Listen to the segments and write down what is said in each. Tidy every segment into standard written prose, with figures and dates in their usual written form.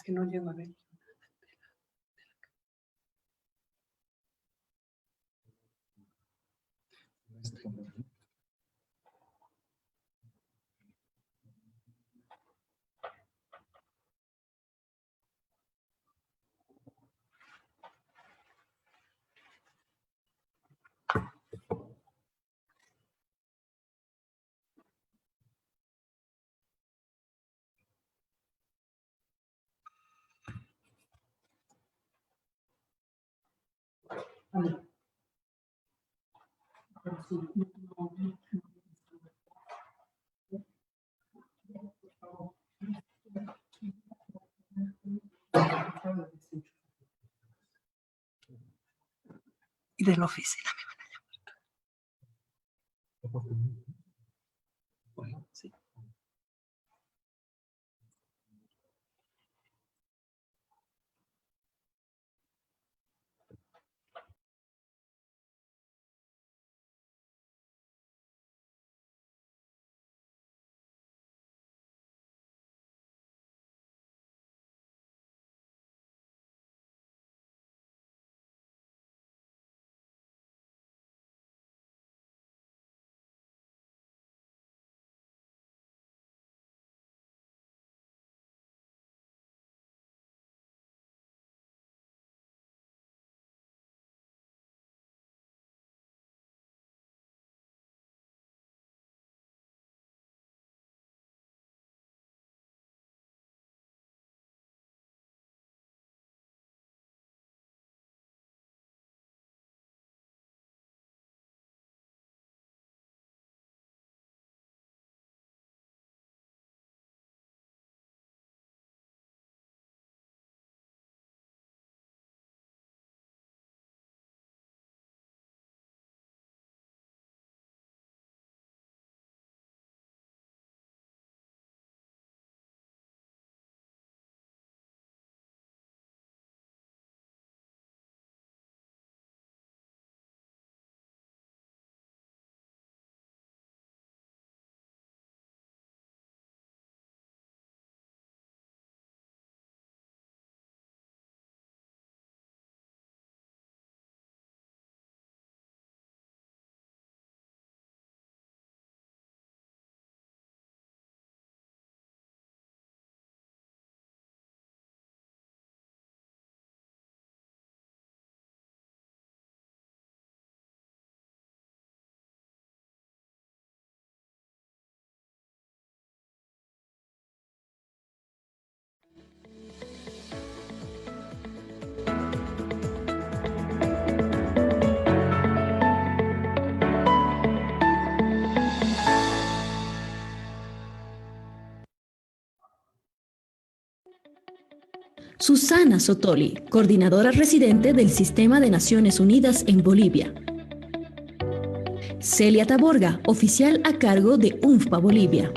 que no llego a ver. Y de la oficina me van a llamar. Sí. Susana Sotoli, coordinadora residente del Sistema de Naciones Unidas en Bolivia. Celia Taborga, oficial a cargo de UNFPA Bolivia.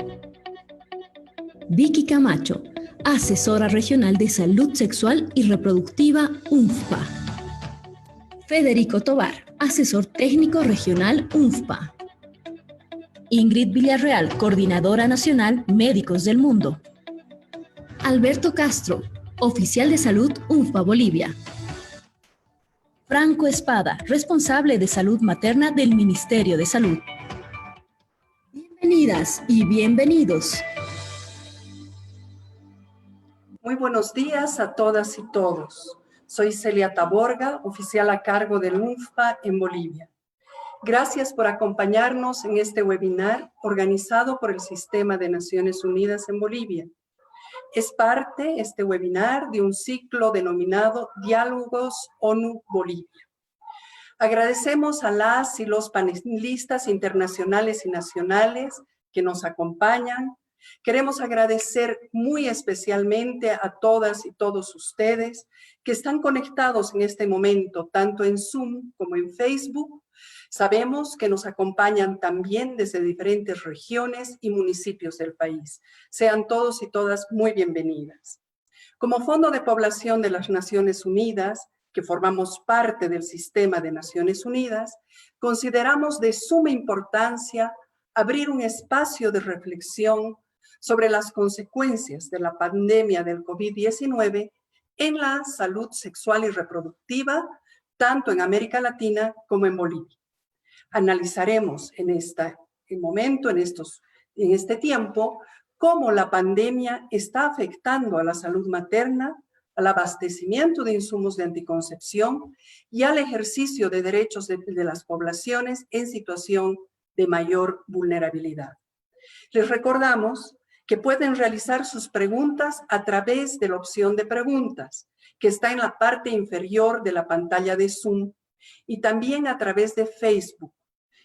Vicky Camacho, asesora regional de salud sexual y reproductiva UNFPA. Federico Tobar, asesor técnico regional UNFPA. Ingrid Villarreal, coordinadora nacional Médicos del Mundo. Alberto Castro, oficial de salud UNFPA Bolivia. Franco Espada, responsable de salud materna del Ministerio de Salud. Bienvenidas y bienvenidos. Muy buenos días a todas y todos. Soy Celia Taborga, oficial a cargo del UNFPA en Bolivia. Gracias por acompañarnos en este webinar organizado por el Sistema de Naciones Unidas en Bolivia. Es parte, este webinar, de un ciclo denominado Diálogos ONU-Bolivia. Agradecemos a las y los panelistas internacionales y nacionales que nos acompañan. Queremos agradecer muy especialmente a todas y todos ustedes que están conectados en este momento, tanto en Zoom como en Facebook. Sabemos que nos acompañan también desde diferentes regiones y municipios del país. Sean todos y todas muy bienvenidas. Como Fondo de Población de las Naciones Unidas, que formamos parte del Sistema de Naciones Unidas, consideramos de suma importancia abrir un espacio de reflexión sobre las consecuencias de la pandemia del COVID-19 en la salud sexual y reproductiva, tanto en América Latina como en Bolivia. Analizaremos en este momento, en este tiempo, cómo la pandemia está afectando a la salud materna, al abastecimiento de insumos de anticoncepción y al ejercicio de derechos de las poblaciones en situación de mayor vulnerabilidad. Les recordamos que pueden realizar sus preguntas a través de la opción de preguntas, que está en la parte inferior de la pantalla de Zoom, y también a través de Facebook.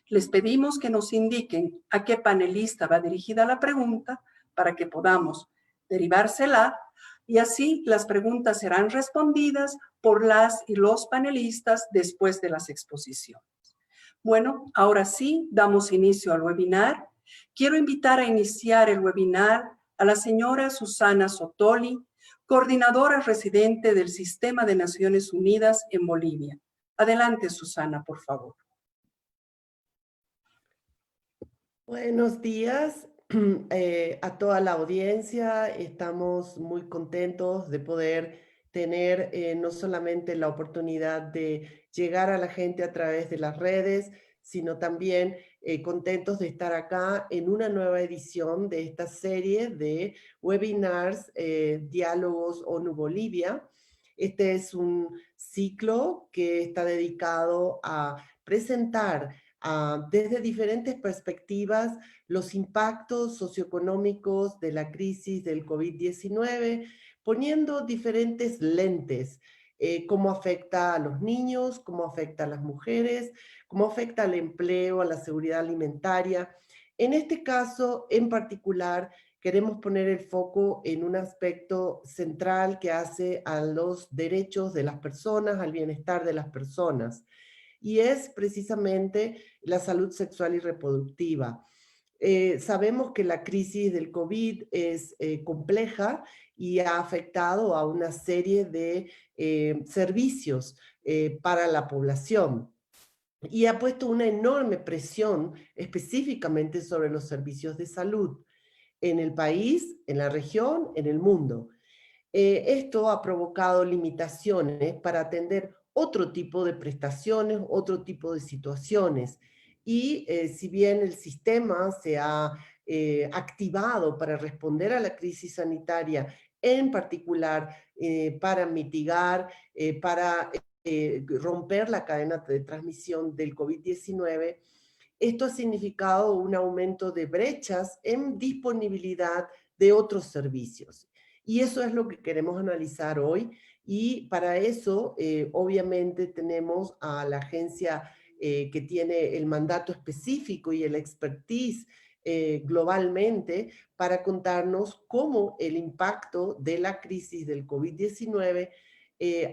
Les pedimos que nos indiquen a qué panelista va dirigida la pregunta para que podamos derivársela y así las preguntas serán respondidas por las y los panelistas después de las exposiciones. Bueno, ahora sí, damos inicio al webinar. Quiero invitar a iniciar el webinar a la señora Susana Sotoli, coordinadora residente del Sistema de Naciones Unidas en Bolivia. Adelante, Susana, por favor. Buenos días a toda la audiencia. Estamos muy contentos de poder tener no solamente la oportunidad de llegar a la gente a través de las redes, sino también contentos de estar acá en una nueva edición de esta serie de webinars, Diálogos ONU Bolivia. Este es un ciclo que está dedicado a presentar desde diferentes perspectivas los impactos socioeconómicos de la crisis del COVID-19, poniendo diferentes lentes, cómo afecta a los niños, cómo afecta a las mujeres, cómo afecta al empleo, a la seguridad alimentaria. En este caso, en particular, queremos poner el foco en un aspecto central que hace a los derechos de las personas, al bienestar de las personas, y es precisamente la salud sexual y reproductiva. Sabemos que la crisis del COVID es compleja y ha afectado a una serie de servicios para la población y ha puesto una enorme presión específicamente sobre los servicios de salud en el país, en la región, en el mundo. Esto ha provocado limitaciones para atender otro tipo de prestaciones, otro tipo de situaciones. Y si bien el sistema se ha activado para responder a la crisis sanitaria, en particular para mitigar, para romper la cadena de transmisión del COVID-19, esto ha significado un aumento de brechas en disponibilidad de otros servicios. Y eso es lo que queremos analizar hoy. Y para eso, obviamente, tenemos a la agencia que tiene el mandato específico y el expertise globalmente para contarnos cómo el impacto de la crisis del COVID-19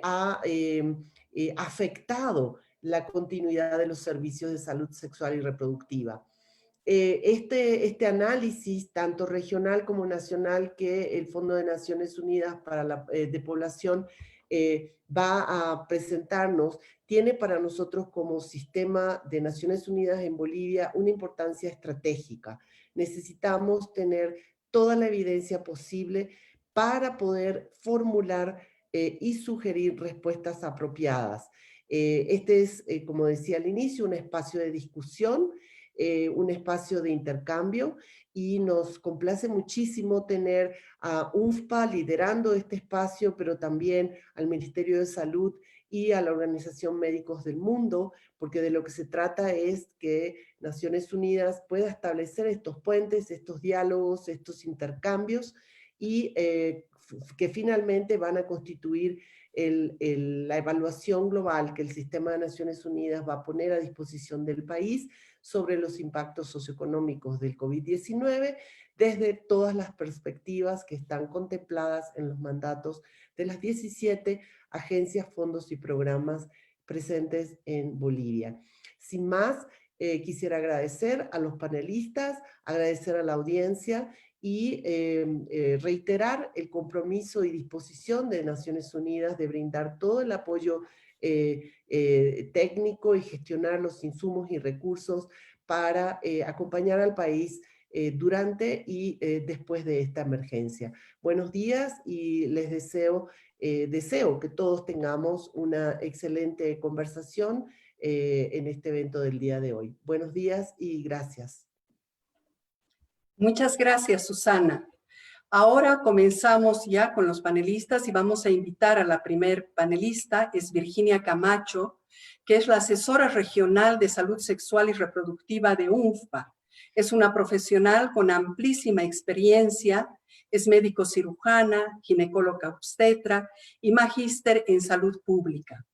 ha afectado la continuidad de los servicios de salud sexual y reproductiva. Este análisis, tanto regional como nacional, que el Fondo de Naciones Unidas para la de Población va a presentarnos, tiene para nosotros como Sistema de Naciones Unidas en Bolivia una importancia estratégica. Necesitamos tener toda la evidencia posible para poder formular y sugerir respuestas apropiadas. Este es, como decía al inicio, un espacio de discusión, un espacio de intercambio, y nos complace muchísimo tener a UNFPA liderando este espacio, pero también al Ministerio de Salud y a la Organización Médicos del Mundo, porque de lo que se trata es que Naciones Unidas pueda establecer estos puentes, estos diálogos, estos intercambios, y que finalmente van a constituir la evaluación global que el Sistema de Naciones Unidas va a poner a disposición del país sobre los impactos socioeconómicos del COVID-19 desde todas las perspectivas que están contempladas en los mandatos de las 17 agencias, fondos y programas presentes en Bolivia. Sin más, quisiera agradecer a los panelistas, agradecer a la audiencia y reiterar el compromiso y disposición de Naciones Unidas de brindar todo el apoyo técnico y gestionar los insumos y recursos para acompañar al país durante y después de esta emergencia. Buenos días y les deseo que todos tengamos una excelente conversación en este evento del día de hoy. Buenos días y gracias. Muchas gracias, Susana. Ahora comenzamos ya con los panelistas y vamos a invitar a la primer panelista, es Virginia Camacho, que es la asesora regional de salud sexual y reproductiva de UNFPA. Es una profesional con amplísima experiencia, es médico cirujana, ginecóloga obstetra y magíster en salud pública.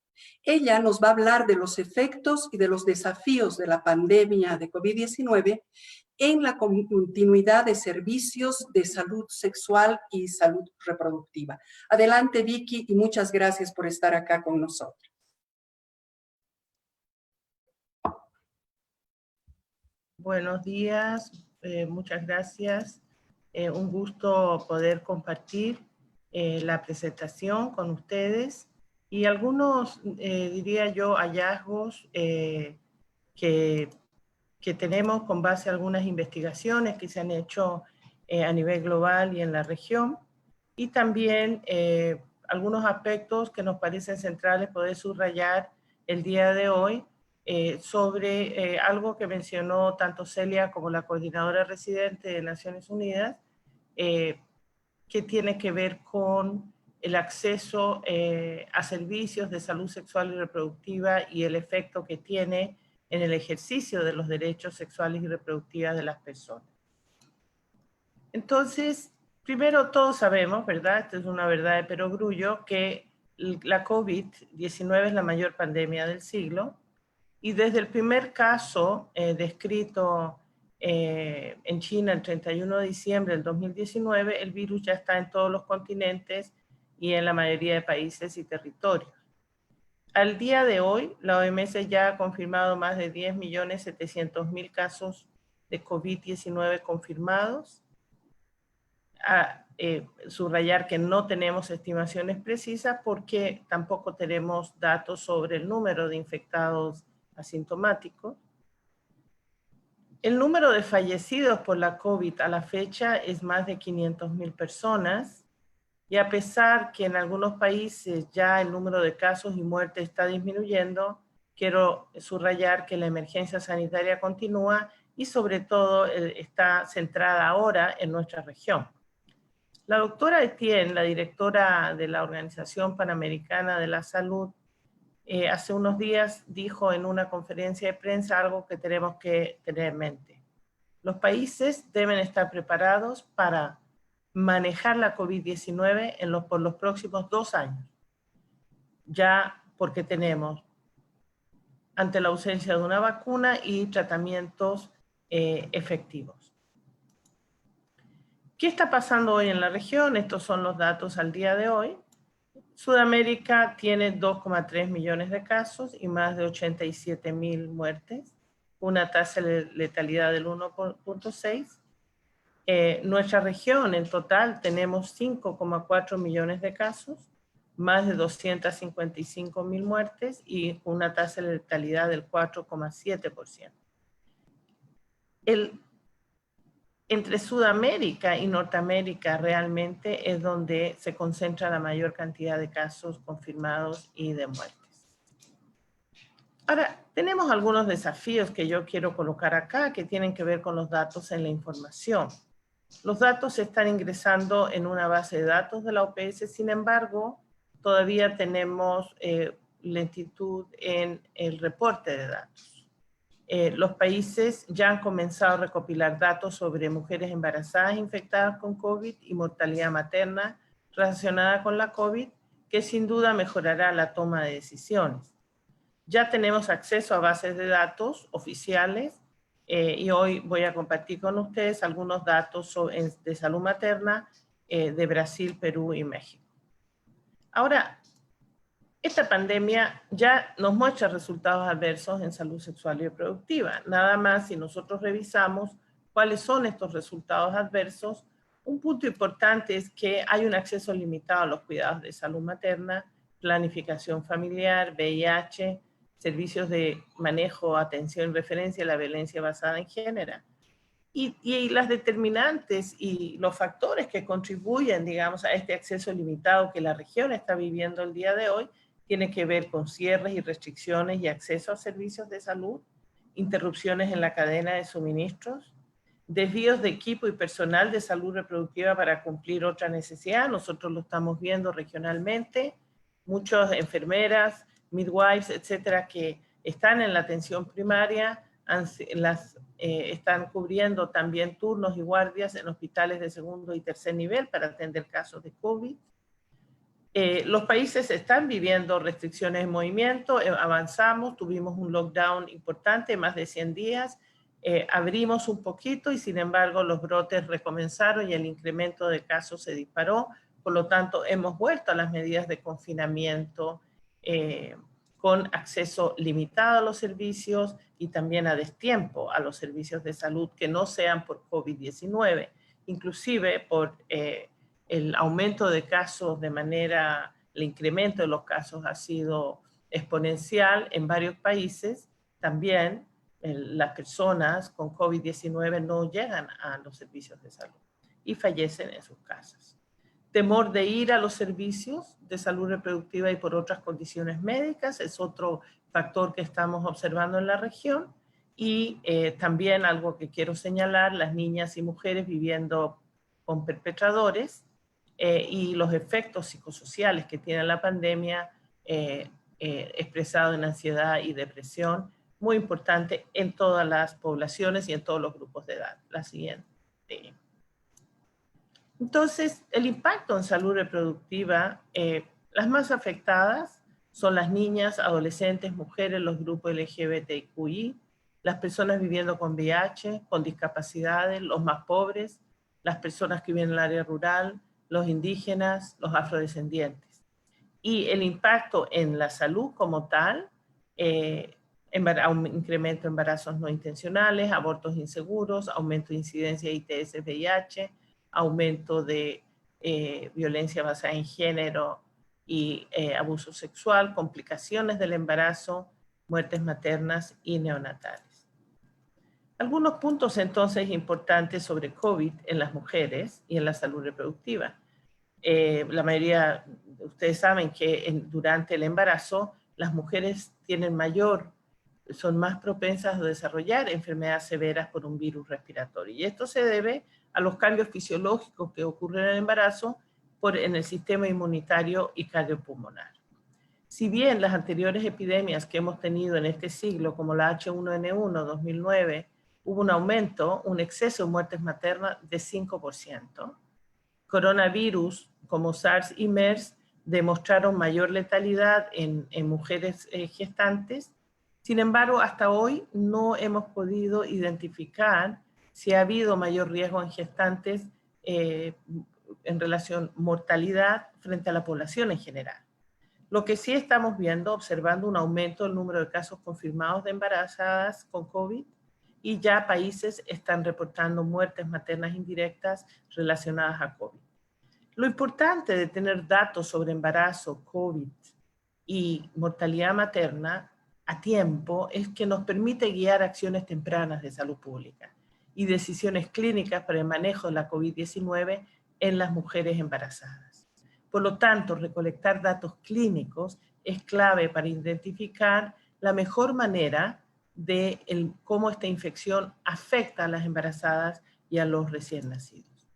Ella nos va a hablar de los efectos y de los desafíos de la pandemia de COVID-19 en la continuidad de servicios de salud sexual y salud reproductiva. Adelante, Vicky, y muchas gracias por estar acá con nosotros. Buenos días, muchas gracias. Un gusto poder compartir la presentación con ustedes y algunos, diría yo, hallazgos que tenemos con base a algunas investigaciones que se han hecho a nivel global y en la región, y también algunos aspectos que nos parecen centrales poder subrayar el día de hoy sobre algo que mencionó tanto Celia como la coordinadora residente de Naciones Unidas, que tiene que ver con el acceso a servicios de salud sexual y reproductiva y el efecto que tiene en el ejercicio de los derechos sexuales y reproductivos de las personas. Entonces, primero todos sabemos, ¿verdad? Esto es una verdad de perogrullo, que la COVID-19 es la mayor pandemia del siglo, y desde el primer caso descrito en China el 31 de diciembre del 2019, el virus ya está en todos los continentes y en la mayoría de países y territorios. Al día de hoy, la OMS ya ha confirmado más de 10.700.000 casos de COVID-19 confirmados. Subrayar que no tenemos estimaciones precisas porque tampoco tenemos datos sobre el número de infectados asintomáticos. El número de fallecidos por la COVID a la fecha es más de 500.000 personas. Y a pesar que en algunos países ya el número de casos y muertes está disminuyendo, quiero subrayar que la emergencia sanitaria continúa y sobre todo está centrada ahora en nuestra región. La doctora Etienne, la directora de la Organización Panamericana de la Salud, hace unos días dijo en una conferencia de prensa algo que tenemos que tener en mente. Los países deben estar preparados para manejar la COVID-19 por los próximos 2 años, ya porque tenemos, ante la ausencia de una vacuna y tratamientos efectivos. ¿Qué está pasando hoy en la región? Estos son los datos al día de hoy. Sudamérica tiene 2,3 millones de casos y más de 87.000 muertes, una tasa de letalidad del 1.6. Nuestra región en total tenemos 5,4 millones de casos, más de 255.000 muertes y una tasa de letalidad del 4,7%. Entre Sudamérica y Norteamérica realmente es donde se concentra la mayor cantidad de casos confirmados y de muertes. Ahora, tenemos algunos desafíos que yo quiero colocar acá que tienen que ver con los datos en la información. Los datos se están ingresando en una base de datos de la OPS, sin embargo, todavía tenemos lentitud en el reporte de datos. Los países ya han comenzado a recopilar datos sobre mujeres embarazadas infectadas con COVID y mortalidad materna relacionada con la COVID, que sin duda mejorará la toma de decisiones. Ya tenemos acceso a bases de datos oficiales y hoy voy a compartir con ustedes algunos datos de salud materna de Brasil, Perú y México. Ahora, esta pandemia ya nos muestra resultados adversos en salud sexual y reproductiva. Nada más si nosotros revisamos cuáles son estos resultados adversos, un punto importante es que hay un acceso limitado a los cuidados de salud materna, planificación familiar, VIH, servicios de manejo, atención y referencia a la violencia basada en género. Y las determinantes y los factores que contribuyen, digamos, a este acceso limitado que la región está viviendo el día de hoy, tiene que ver con cierres y restricciones y acceso a servicios de salud, interrupciones en la cadena de suministros, desvíos de equipo y personal de salud reproductiva para cumplir otra necesidad. Nosotros lo estamos viendo regionalmente, muchas enfermeras, midwives, etcétera, que están en la atención primaria, están cubriendo también turnos y guardias en hospitales de segundo y tercer nivel para atender casos de COVID. Los países están viviendo restricciones de movimiento, avanzamos, tuvimos un lockdown importante, más de 100 días, abrimos un poquito y sin embargo los brotes recomenzaron y el incremento de casos se disparó, por lo tanto hemos vuelto a las medidas de confinamiento con acceso limitado a los servicios y también a destiempo a los servicios de salud que no sean por COVID-19, inclusive por el aumento de casos el incremento de los casos ha sido exponencial en varios países. También las personas con COVID-19 no llegan a los servicios de salud y fallecen en sus casas. Temor de ir a los servicios de salud reproductiva y por otras condiciones médicas es otro factor que estamos observando en la región. Y también algo que quiero señalar, las niñas y mujeres viviendo con perpetradores y los efectos psicosociales que tiene la pandemia expresado en ansiedad y depresión, muy importante en todas las poblaciones y en todos los grupos de edad. La siguiente. Entonces, el impacto en salud reproductiva, las más afectadas son las niñas, adolescentes, mujeres, los grupos LGBTQI, las personas viviendo con VIH, con discapacidades, los más pobres, las personas que viven en el área rural, los indígenas, los afrodescendientes. Y el impacto en la salud como tal, incremento de embarazos no intencionales, abortos inseguros, aumento de incidencia de ITS, VIH, aumento de violencia basada en género y abuso sexual, complicaciones del embarazo, muertes maternas y neonatales. Algunos puntos entonces importantes sobre COVID en las mujeres y en la salud reproductiva. La mayoría de ustedes saben que durante el embarazo las mujeres son más propensas a desarrollar enfermedades severas por un virus respiratorio. Y esto se debe a los cambios fisiológicos que ocurren en el embarazo en el sistema inmunitario y cardiopulmonar. Si bien las anteriores epidemias que hemos tenido en este siglo, como la H1N1 2009, hubo un exceso de muertes maternas de 5%, coronavirus como SARS y MERS demostraron mayor letalidad en mujeres gestantes. Sin embargo, hasta hoy no hemos podido identificar si ha habido mayor riesgo en gestantes en relación mortalidad frente a la población en general. Lo que sí estamos observando un aumento del número de casos confirmados de embarazadas con COVID y ya países están reportando muertes maternas indirectas relacionadas a COVID. Lo importante de tener datos sobre embarazo, COVID y mortalidad materna a tiempo es que nos permite guiar acciones tempranas de salud pública y decisiones clínicas para el manejo de la COVID-19 en las mujeres embarazadas. Por lo tanto, recolectar datos clínicos es clave para identificar la mejor manera de cómo esta infección afecta a las embarazadas y a los recién nacidos.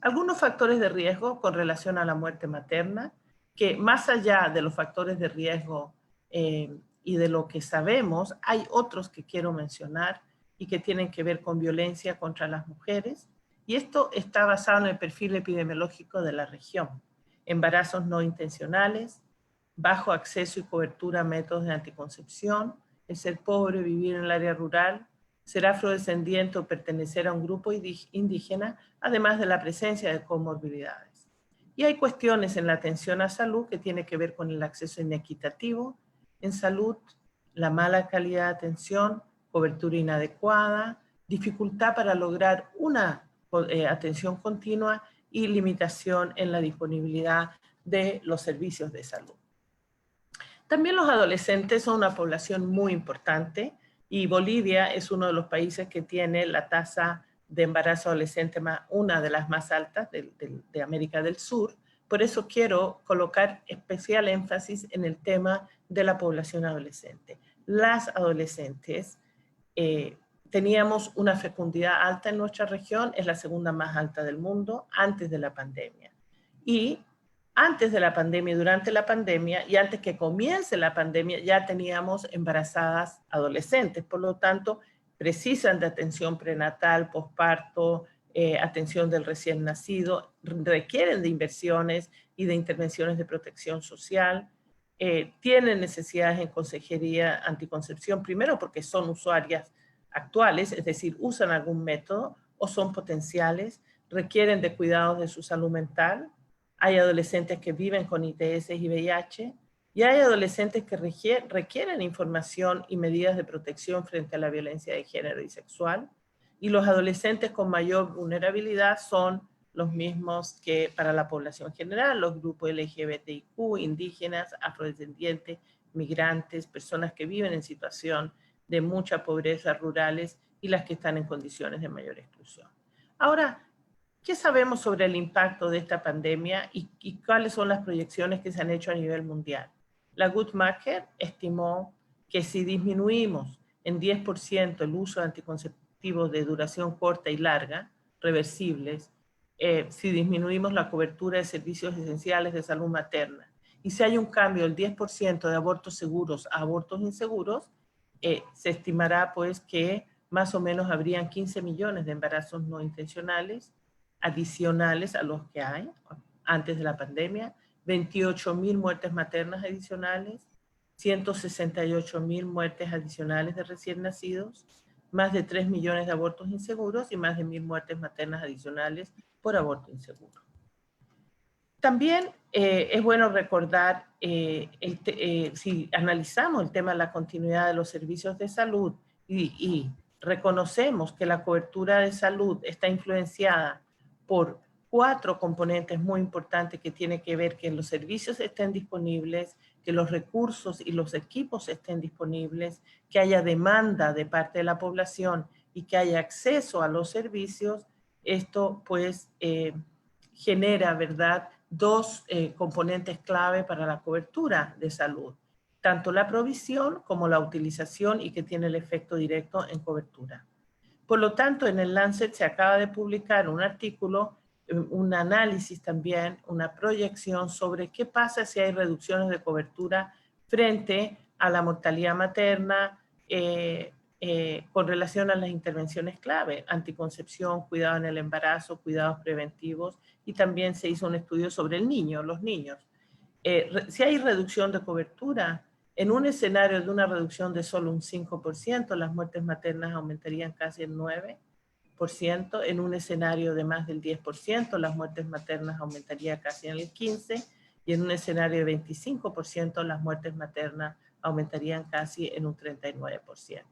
Algunos factores de riesgo con relación a la muerte materna, que más allá de los factores de riesgo y de lo que sabemos, hay otros que quiero mencionar y que tienen que ver con violencia contra las mujeres. Y esto está basado en el perfil epidemiológico de la región. Embarazos no intencionales, bajo acceso y cobertura a métodos de anticoncepción, el ser pobre, vivir en el área rural, ser afrodescendiente o pertenecer a un grupo indígena, además de la presencia de comorbilidades. Y hay cuestiones en la atención a salud que tiene que ver con el acceso inequitativo en salud, la mala calidad de atención, cobertura inadecuada, dificultad para lograr una atención continua y limitación en la disponibilidad de los servicios de salud. También los adolescentes son una población muy importante y Bolivia es uno de los países que tiene la tasa de embarazo adolescente, una de las más altas de América del Sur. Por eso quiero colocar especial énfasis en el tema de la población adolescente. Las adolescentes, teníamos una fecundidad alta en nuestra región, es la segunda más alta del mundo antes de la pandemia. Y antes de la pandemia, durante la pandemia y antes que comience la pandemia, ya teníamos embarazadas adolescentes. Por lo tanto, precisan de atención prenatal, posparto, atención del recién nacido, requieren de inversiones y de intervenciones de protección social, tienen necesidades en consejería anticoncepción, primero porque son usuarias actuales, es decir, usan algún método o son potenciales, requieren de cuidados de su salud mental. Hay adolescentes que viven con ITS y VIH, y hay adolescentes que requieren información y medidas de protección frente a la violencia de género y sexual. Y los adolescentes con mayor vulnerabilidad son los mismos que para la población general, los grupos LGBTIQ, indígenas, afrodescendientes, migrantes, personas que viven en situación de mucha pobreza, rurales, y las que están en condiciones de mayor exclusión. Ahora, ¿qué sabemos sobre el impacto de esta pandemia y cuáles son las proyecciones que se han hecho a nivel mundial? La Guttmacher estimó que si disminuimos en 10% el uso de anticonceptivos de duración corta y larga, reversibles, si disminuimos la cobertura de servicios esenciales de salud materna, y si hay un cambio del 10% de abortos seguros a abortos inseguros, se estimará pues que más o menos habrían 15 millones de embarazos no intencionales adicionales a los que hay antes de la pandemia, 28,000 muertes maternas adicionales, 168,000 muertes adicionales de recién nacidos, más de 3 millones de abortos inseguros y más de 1,000 muertes maternas adicionales por aborto inseguro. También es bueno recordar, si analizamos el tema de la continuidad de los servicios de salud y reconocemos que la cobertura de salud está influenciada por 4 componentes muy importantes que tienen que ver que los servicios estén disponibles, que los recursos y los equipos estén disponibles, que haya demanda de parte de la población y que haya acceso a los servicios. Esto pues genera, ¿verdad?, 2 componentes clave para la cobertura de salud, tanto la provisión como la utilización, y que tiene el efecto directo en cobertura. Por lo tanto, en el Lancet se acaba de publicar un artículo, un análisis también, una proyección sobre qué pasa si hay reducciones de cobertura frente a la mortalidad materna, con relación a las intervenciones clave, anticoncepción, cuidado en el embarazo, cuidados preventivos, y también se hizo un estudio sobre el niño, los niños. Si hay reducción de cobertura, en un escenario de una reducción de solo un 5%, las muertes maternas aumentarían casi el 9%, en un escenario de más del 10%, las muertes maternas aumentarían casi en el 15%, y en un escenario de 25%, las muertes maternas aumentarían casi en un 39%.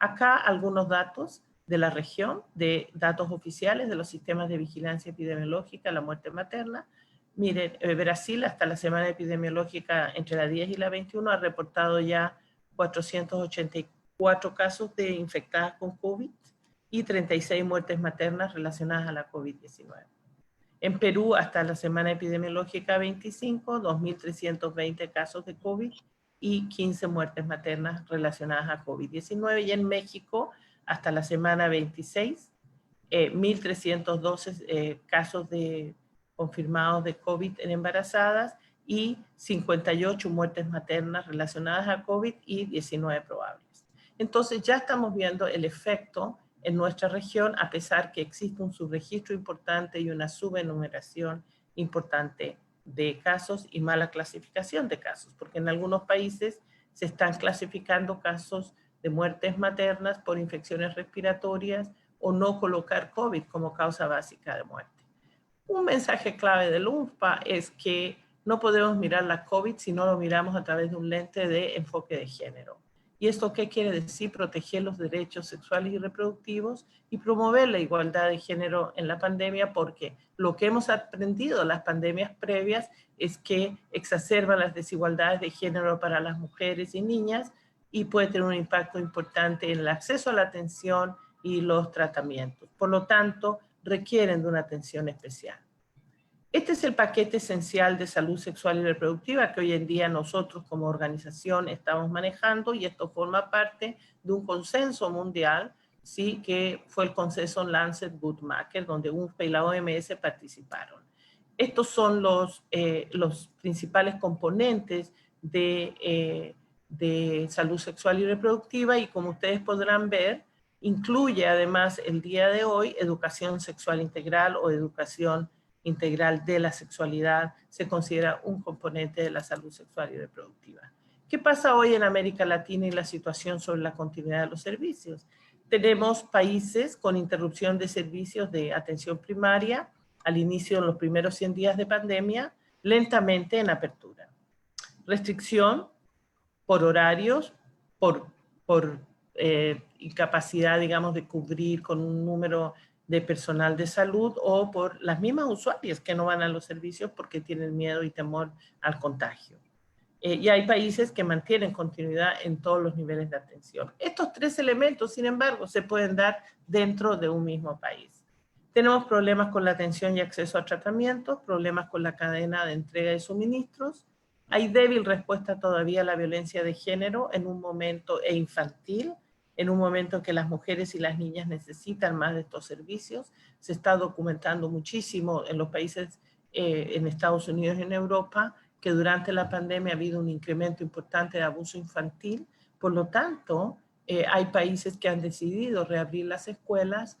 Acá algunos datos de la región, de datos oficiales de los sistemas de vigilancia epidemiológica, la muerte materna. Miren, Brasil hasta la semana epidemiológica entre la 10 y la 21 ha reportado ya 484 casos de infectadas con COVID y 36 muertes maternas relacionadas a la COVID-19. En Perú, hasta la semana epidemiológica 25, 2.320 casos de COVID y 15 muertes maternas relacionadas a COVID-19. Y en México, hasta la semana 26, 1.312 casos confirmados de COVID en embarazadas y 58 muertes maternas relacionadas a COVID y 19 probables. Entonces ya estamos viendo el efecto en nuestra región, a pesar que existe un subregistro importante y una subenumeración importante de casos y mala clasificación de casos, porque en algunos países se están clasificando casos de muertes maternas por infecciones respiratorias o no colocar COVID como causa básica de muerte. Un mensaje clave del UNFPA es que no podemos mirar la COVID si no lo miramos a través de un lente de enfoque de género. ¿Y esto qué quiere decir? Proteger los derechos sexuales y reproductivos y promover la igualdad de género en la pandemia, porque lo que hemos aprendido en las pandemias previas es que exacerban las desigualdades de género para las mujeres y niñas y puede tener un impacto importante en el acceso a la atención, y los tratamientos. Por lo tanto, requieren de una atención especial. Este es el paquete esencial de salud sexual y reproductiva que hoy en día nosotros como organización estamos manejando, y esto forma parte de un consenso mundial, sí, que fue el consenso Lancet-Guttmacher, donde UNFPA y la OMS participaron. Estos son los principales componentes de salud sexual y reproductiva, y como ustedes podrán ver, incluye además el día de hoy educación sexual integral o educación integral de la sexualidad. Se considera un componente de la salud sexual y reproductiva. ¿Qué pasa hoy en América Latina y la situación sobre la continuidad de los servicios? Tenemos países con interrupción de servicios de atención primaria al inicio de los primeros 100 días de pandemia, lentamente en apertura. Restricción por horarios, por incapacidad, digamos, de cubrir con un número de personal de salud, o por las mismas usuarias que no van a los servicios porque tienen miedo y temor al contagio. Y hay países que mantienen continuidad en todos los niveles de atención. Estos tres elementos, sin embargo, se pueden dar dentro de un mismo país. Tenemos problemas con la atención y acceso a tratamientos, problemas con la cadena de entrega de suministros. Hay débil respuesta todavía a la violencia de género en un momento infantil, en un momento en que las mujeres y las niñas necesitan más de estos servicios. Se está documentando muchísimo en los países, en Estados Unidos y en Europa, que durante la pandemia ha habido un incremento importante de abuso infantil. Por lo tanto, hay países que han decidido reabrir las escuelas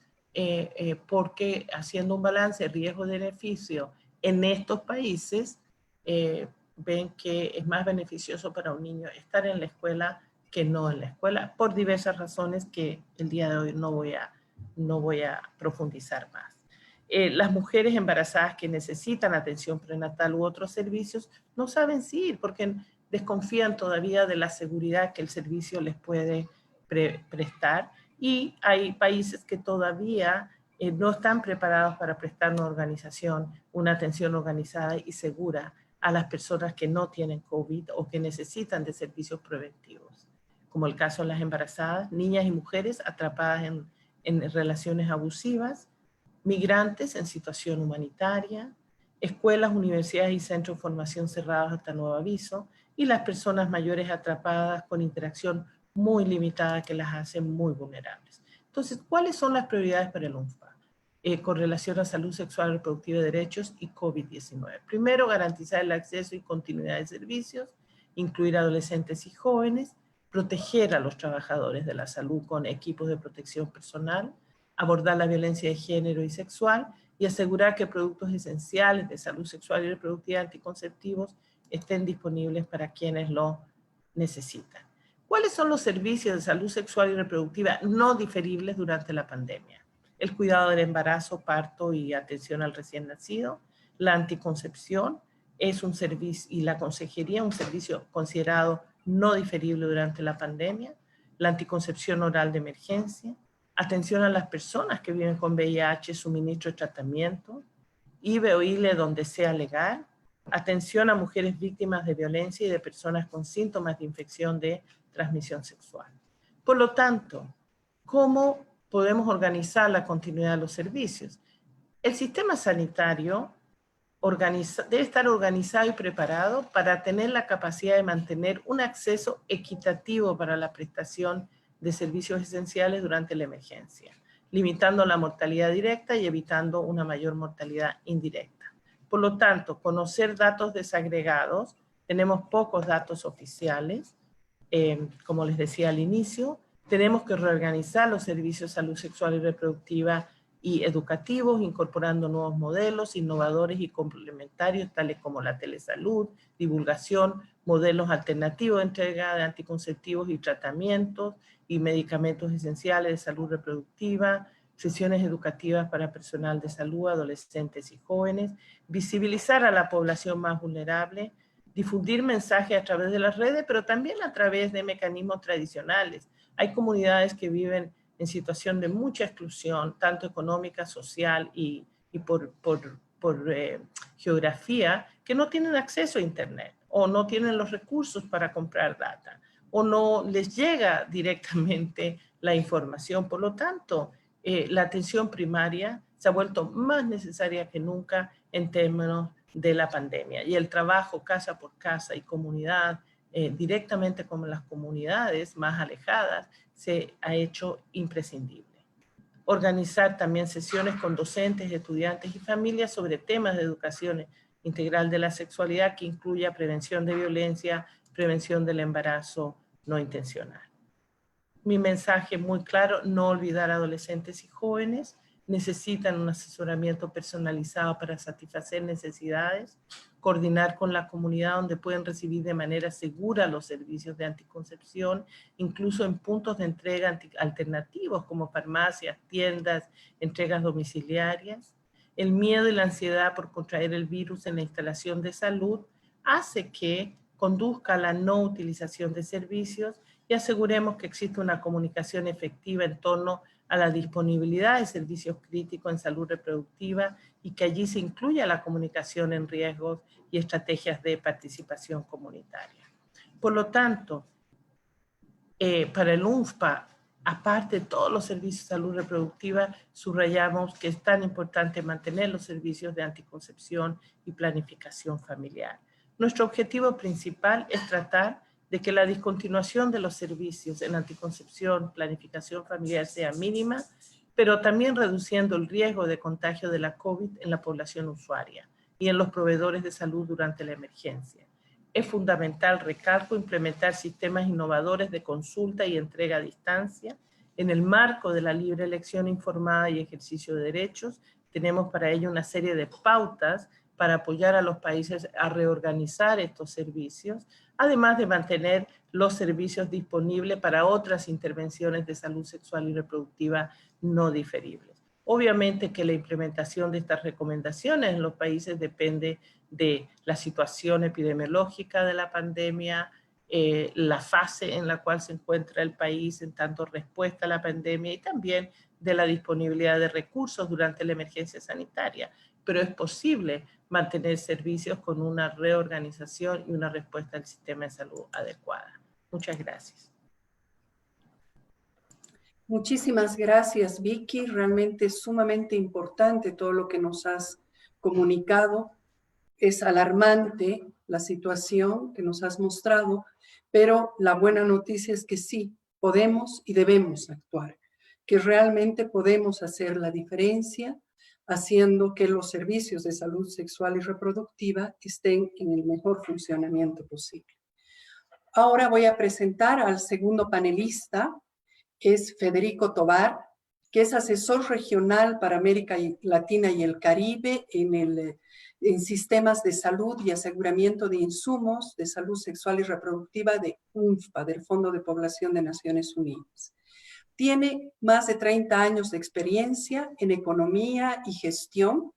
porque, haciendo un balance riesgo-beneficio en estos países, ven que es más beneficioso para un niño estar en la escuela que no en la escuela, por diversas razones que el día de hoy no voy a profundizar más. Las mujeres embarazadas que necesitan atención prenatal u otros servicios no saben si ir porque desconfían todavía de la seguridad que el servicio les puede prestar, y hay países que todavía no están preparados para prestar una atención organizada y segura a las personas que no tienen COVID o que necesitan de servicios preventivos, como el caso de las embarazadas, niñas y mujeres atrapadas en relaciones abusivas, migrantes en situación humanitaria, escuelas, universidades y centros de formación cerrados hasta nuevo aviso, y las personas mayores atrapadas con interacción muy limitada que las hacen muy vulnerables. Entonces, ¿cuáles son las prioridades para el UNFPA con relación a salud sexual, reproductiva y derechos y COVID-19? Primero, garantizar el acceso y continuidad de servicios, incluir adolescentes y jóvenes, proteger a los trabajadores de la salud con equipos de protección personal, abordar la violencia de género y sexual, y asegurar que productos esenciales de salud sexual y reproductiva anticonceptivos estén disponibles para quienes lo necesitan. ¿Cuáles son los servicios de salud sexual y reproductiva no diferibles durante la pandemia? El cuidado del embarazo, parto y atención al recién nacido, la anticoncepción es un servicio, y la consejería un servicio considerado no diferible durante la pandemia, la anticoncepción oral de emergencia, atención a las personas que viven con VIH, suministro de tratamiento, IVE o ILE donde sea legal, atención a mujeres víctimas de violencia y de personas con síntomas de infección de transmisión sexual. Por lo tanto, ¿cómo podemos organizar la continuidad de los servicios? El sistema sanitario debe estar organizado y preparado para tener la capacidad de mantener un acceso equitativo para la prestación de servicios esenciales durante la emergencia, limitando la mortalidad directa y evitando una mayor mortalidad indirecta. Por lo tanto, conocer datos desagregados, tenemos pocos datos oficiales, como les decía al inicio, tenemos que reorganizar los servicios de salud sexual y reproductiva y educativos, incorporando nuevos modelos innovadores y complementarios, tales como la telesalud, divulgación, modelos alternativos de entrega de anticonceptivos y tratamientos y medicamentos esenciales de salud reproductiva, sesiones educativas para personal de salud, adolescentes y jóvenes, visibilizar a la población más vulnerable, difundir mensajes a través de las redes, pero también a través de mecanismos tradicionales. Hay comunidades que viven en situación de mucha exclusión, tanto económica, social y por geografía, que no tienen acceso a Internet o no tienen los recursos para comprar data. o no les llega directamente la información. Por lo tanto, la atención primaria se ha vuelto más necesaria que nunca en términos de la pandemia. Y el trabajo casa por casa y comunidad, directamente con las comunidades más alejadas, se ha hecho imprescindible. Organizar también sesiones con docentes, estudiantes y familias sobre temas de educación integral de la sexualidad que incluya prevención de violencia, prevención del embarazo no intencional. Mi mensaje muy claro: no olvidar a adolescentes y jóvenes. Necesitan un asesoramiento personalizado para satisfacer necesidades, coordinar con la comunidad donde pueden recibir de manera segura los servicios de anticoncepción, incluso en puntos de entrega alternativos como farmacias, tiendas, entregas domiciliarias. El miedo y la ansiedad por contraer el virus en la instalación de salud hace que conduzca a la no utilización de servicios, y aseguremos que existe una comunicación efectiva en torno a la disponibilidad de servicios críticos en salud reproductiva y que allí se incluya la comunicación en riesgos y estrategias de participación comunitaria. Por lo tanto, para el UNFPA, aparte de todos los servicios de salud reproductiva, subrayamos que es tan importante mantener los servicios de anticoncepción y planificación familiar. Nuestro objetivo principal es tratar de que la discontinuación de los servicios en anticoncepción, planificación familiar sea mínima, pero también reduciendo el riesgo de contagio de la COVID en la población usuaria y en los proveedores de salud durante la emergencia. Es fundamental, recalco, implementar sistemas innovadores de consulta y entrega a distancia. En el marco de la libre elección informada y ejercicio de derechos, tenemos para ello una serie de pautas para apoyar a los países a reorganizar estos servicios, además de mantener los servicios disponibles para otras intervenciones de salud sexual y reproductiva no diferibles. Obviamente que la implementación de estas recomendaciones en los países depende de la situación epidemiológica de la pandemia, la fase en la cual se encuentra el país en tanto respuesta a la pandemia y también de la disponibilidad de recursos durante la emergencia sanitaria. Pero es posible mantener servicios con una reorganización y una respuesta al sistema de salud adecuada. Muchas gracias. Muchísimas gracias, Vicky. Realmente es sumamente importante todo lo que nos has comunicado. Es alarmante la situación que nos has mostrado, pero la buena noticia es que sí, podemos y debemos actuar, que realmente podemos hacer la diferencia haciendo que los servicios de salud sexual y reproductiva estén en el mejor funcionamiento posible. Ahora voy a presentar al segundo panelista, que es Federico Tovar, que es asesor regional para América Latina y el Caribe en sistemas de salud y aseguramiento de insumos de salud sexual y reproductiva de UNFPA, del Fondo de Población de Naciones Unidas. Tiene más de 30 años de experiencia en economía y gestión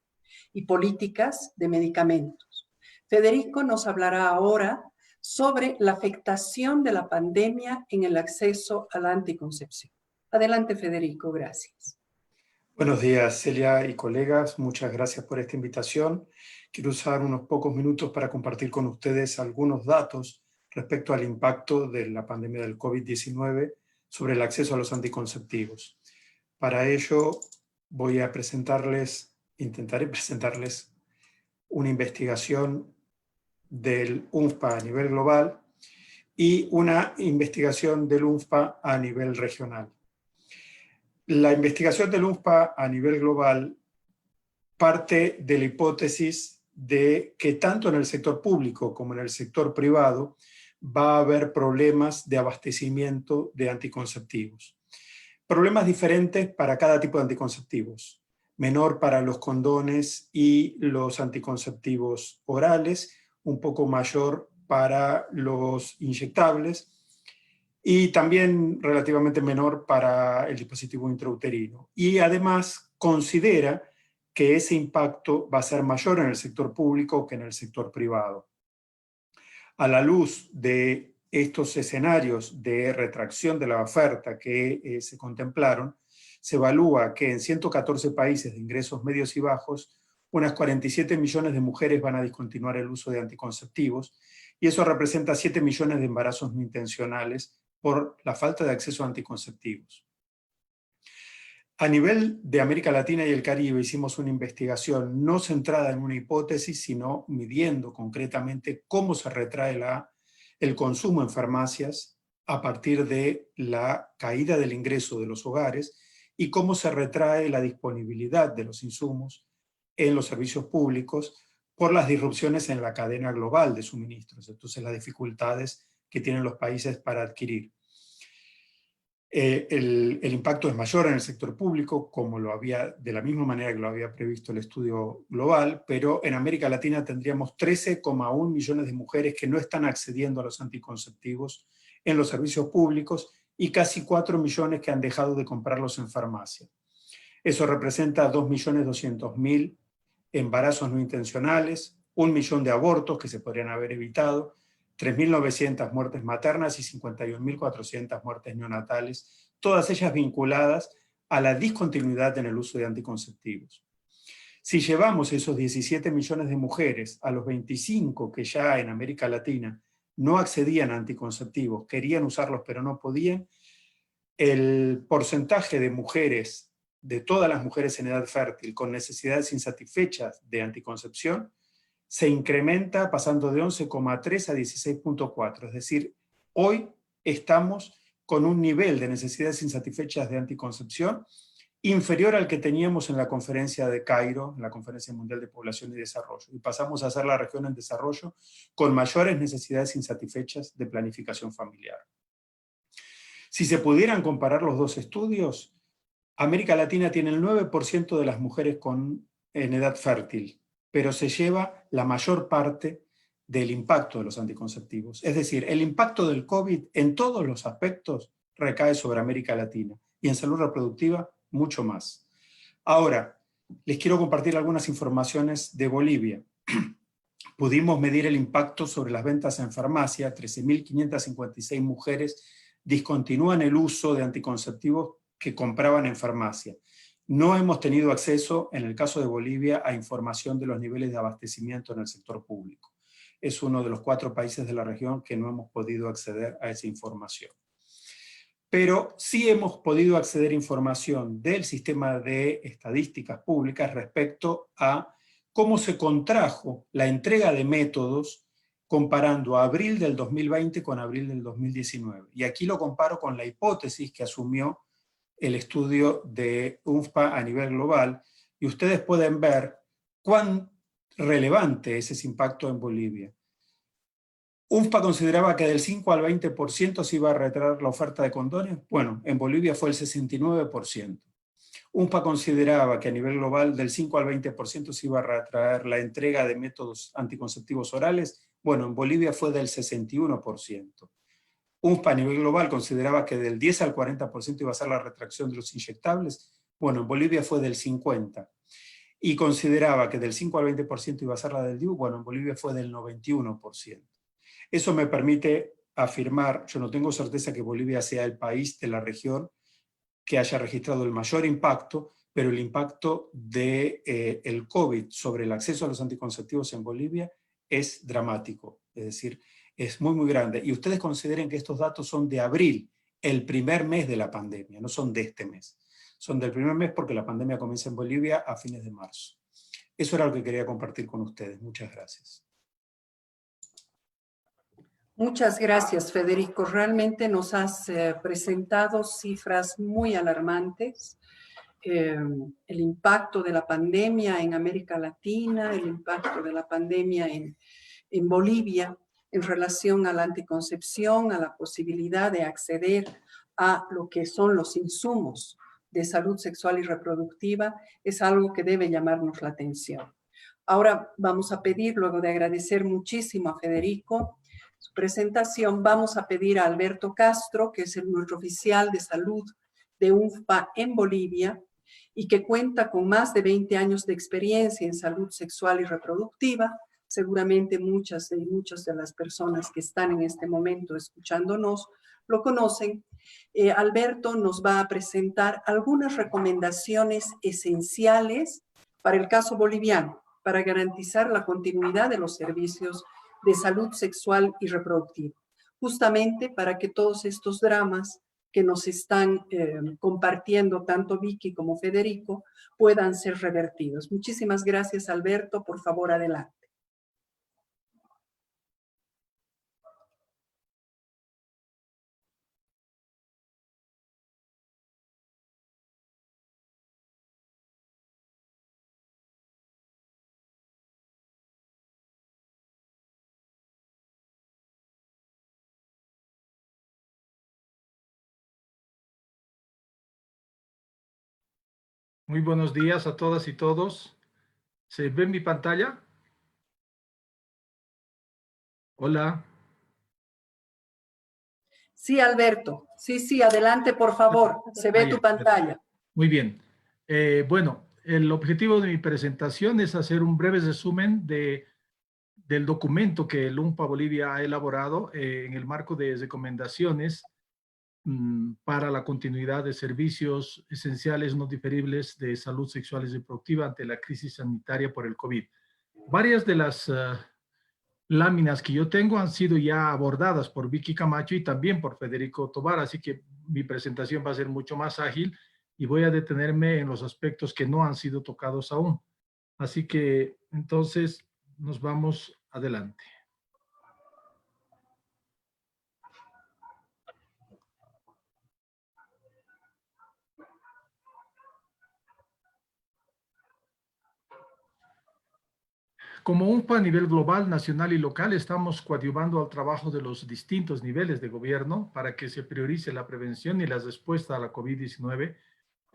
y políticas de medicamentos. Federico nos hablará ahora sobre la afectación de la pandemia en el acceso a la anticoncepción. Adelante, Federico, gracias. Buenos días, Celia y colegas. Muchas gracias por esta invitación. Quiero usar unos pocos minutos para compartir con ustedes algunos datos respecto al impacto de la pandemia del COVID-19 sobre el acceso a los anticonceptivos. Para ello voy a intentaré presentarles una investigación del UNFPA a nivel global y una investigación del UNFPA a nivel regional. La investigación del UNFPA a nivel global parte de la hipótesis de que tanto en el sector público como en el sector privado va a haber problemas de abastecimiento de anticonceptivos. Problemas diferentes para cada tipo de anticonceptivos. Menor para los condones y los anticonceptivos orales, un poco mayor para los inyectables y también relativamente menor para el dispositivo intrauterino. Y además considera que ese impacto va a ser mayor en el sector público que en el sector privado. A la luz de estos escenarios de retracción de la oferta que se contemplaron, se evalúa que en 114 países de ingresos medios y bajos, unas 47 millones de mujeres van a discontinuar el uso de anticonceptivos y eso representa 7 millones de embarazos no intencionales por la falta de acceso a anticonceptivos. A nivel de América Latina y el Caribe hicimos una investigación no centrada en una hipótesis, sino midiendo concretamente cómo se retrae el consumo en farmacias a partir de la caída del ingreso de los hogares y cómo se retrae la disponibilidad de los insumos en los servicios públicos por las disrupciones en la cadena global de suministros, entonces las dificultades que tienen los países para adquirir. El impacto es mayor en el sector público, de la misma manera que lo había previsto el estudio global, pero en América Latina tendríamos 13,1 millones de mujeres que no están accediendo a los anticonceptivos en los servicios públicos y casi 4 millones que han dejado de comprarlos en farmacia. Eso representa 2.200.000 embarazos no intencionales, 1 millón de abortos que se podrían haber evitado, 3.900 muertes maternas y 51.400 muertes neonatales, todas ellas vinculadas a la discontinuidad en el uso de anticonceptivos. Si llevamos esos 17 millones de mujeres a los 25 que ya en América Latina no accedían a anticonceptivos, querían usarlos pero no podían, el porcentaje de mujeres, de todas las mujeres en edad fértil con necesidades insatisfechas de anticoncepción, se incrementa pasando de 11,3 a 16,4. Es decir, hoy estamos con un nivel de necesidades insatisfechas de anticoncepción inferior al que teníamos en la conferencia de Cairo, en la Conferencia Mundial de Población y Desarrollo. Y pasamos a ser la región en desarrollo con mayores necesidades insatisfechas de planificación familiar. Si se pudieran comparar los dos estudios, América Latina tiene el 9% de las mujeres en edad fértil, pero se lleva la mayor parte del impacto de los anticonceptivos. Es decir, el impacto del COVID en todos los aspectos recae sobre América Latina y en salud reproductiva mucho más. Ahora, les quiero compartir algunas informaciones de Bolivia. Pudimos medir el impacto sobre las ventas en farmacia. 13.556 mujeres discontinúan el uso de anticonceptivos que compraban en farmacia. No hemos tenido acceso, en el caso de Bolivia, a información de los niveles de abastecimiento en el sector público. Es uno de los 4 países de la región que no hemos podido acceder a esa información. Pero sí hemos podido acceder a información del sistema de estadísticas públicas respecto a cómo se contrajo la entrega de métodos comparando abril del 2020 con abril del 2019. Y aquí lo comparo con la hipótesis que asumió el estudio de UNFPA a nivel global, y ustedes pueden ver cuán relevante es ese impacto en Bolivia. UNFPA consideraba que del 5 al 20% se iba a retraer la oferta de condones. Bueno, en Bolivia fue el 69%. UNFPA consideraba que a nivel global del 5 al 20% se iba a retraer la entrega de métodos anticonceptivos orales. Bueno, en Bolivia fue del 61%. UNFPA a nivel global consideraba que del 10 al 40% iba a ser la retracción de los inyectables. Bueno, en Bolivia fue del 50%. Y consideraba que del 5 al 20% iba a ser la del DIU. Bueno, en Bolivia fue del 91%. Eso me permite afirmar, yo no tengo certeza que Bolivia sea el país de la región que haya registrado el mayor impacto, pero el impacto del COVID sobre el acceso a los anticonceptivos en Bolivia es dramático. Es decir, es muy, muy grande. Y ustedes consideren que estos datos son de abril, el primer mes de la pandemia, no son de este mes. Son del primer mes porque la pandemia comienza en Bolivia a fines de marzo. Eso era lo que quería compartir con ustedes. Muchas gracias. Muchas gracias, Federico. Realmente nos has presentado cifras muy alarmantes. El impacto de la pandemia en América Latina, el impacto de la pandemia en Bolivia en relación a la anticoncepción, a la posibilidad de acceder a lo que son los insumos de salud sexual y reproductiva, es algo que debe llamarnos la atención. Ahora vamos a pedir, luego de agradecer muchísimo a Federico su presentación, vamos a pedir a Alberto Castro, que es nuestro oficial de salud de UNFPA en Bolivia, y que cuenta con más de 20 años de experiencia en salud sexual y reproductiva. Seguramente muchas de las personas que están en este momento escuchándonos lo conocen. Alberto nos va a presentar algunas recomendaciones esenciales para el caso boliviano, para garantizar la continuidad de los servicios de salud sexual y reproductiva, justamente para que todos estos dramas que nos están compartiendo tanto Vicky como Federico puedan ser revertidos. Muchísimas gracias, Alberto. Por favor, adelante. Muy buenos días a todas y todos. ¿Se ve mi pantalla? Hola. Sí, Alberto. Sí, adelante, por favor. Se ve tu pantalla. Muy bien. Bueno, el objetivo de mi presentación es hacer un breve resumen del documento que el UNFPA Bolivia ha elaborado en el marco de recomendaciones para la continuidad de servicios esenciales no diferibles de salud sexual y reproductiva ante la crisis sanitaria por el COVID. Varias de las láminas que yo tengo han sido ya abordadas por Vicky Camacho y también por Federico Tovar, así que mi presentación va a ser mucho más ágil y voy a detenerme en los aspectos que no han sido tocados aún. Así que entonces nos vamos adelante. Como UNFPA a nivel global, nacional y local, estamos coadyuvando al trabajo de los distintos niveles de gobierno para que se priorice la prevención y la respuesta a la COVID-19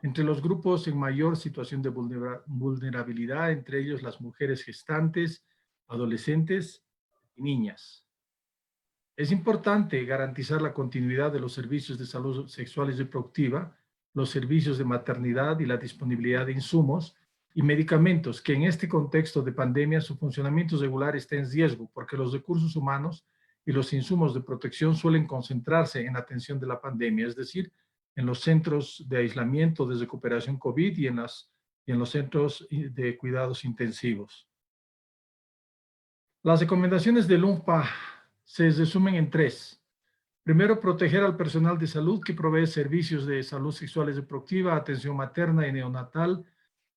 entre los grupos en mayor situación de vulnerabilidad, entre ellos las mujeres gestantes, adolescentes y niñas. Es importante garantizar la continuidad de los servicios de salud sexual y reproductiva, los servicios de maternidad y la disponibilidad de insumos y medicamentos, que en este contexto de pandemia su funcionamiento regular está en riesgo, porque los recursos humanos y los insumos de protección suelen concentrarse en la atención de la pandemia, es decir, en los centros de aislamiento de recuperación COVID y en los centros de cuidados intensivos. Las recomendaciones del UNFPA se resumen en 3. Primero, proteger al personal de salud que provee servicios de salud sexual y reproductiva, atención materna y neonatal,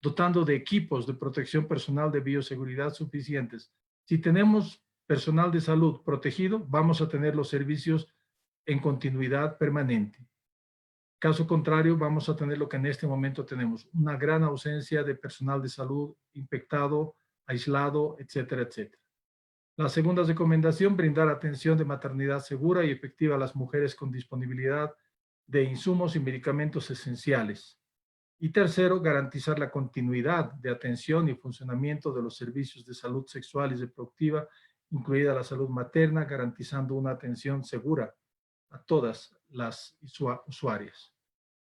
dotando de equipos de protección personal de bioseguridad suficientes. Si tenemos personal de salud protegido, vamos a tener los servicios en continuidad permanente. Caso contrario, vamos a tener lo que en este momento tenemos, una gran ausencia de personal de salud infectado, aislado, etcétera, etcétera. La segunda recomendación, brindar atención de maternidad segura y efectiva a las mujeres con disponibilidad de insumos y medicamentos esenciales. Y tercero, garantizar la continuidad de atención y funcionamiento de los servicios de salud sexual y reproductiva, incluida la salud materna, garantizando una atención segura a todas las usuarias.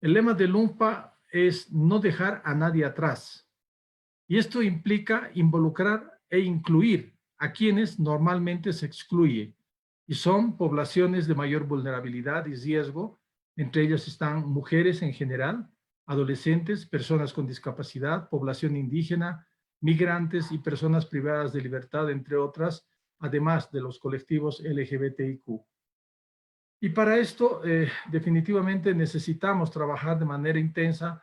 El lema del UNFPA es no dejar a nadie atrás. Y esto implica involucrar e incluir a quienes normalmente se excluye, y son poblaciones de mayor vulnerabilidad y riesgo. Entre ellas están mujeres en general, adolescentes, personas con discapacidad, población indígena, migrantes y personas privadas de libertad, entre otras, además de los colectivos LGBTIQ. Y para esto, definitivamente necesitamos trabajar de manera intensa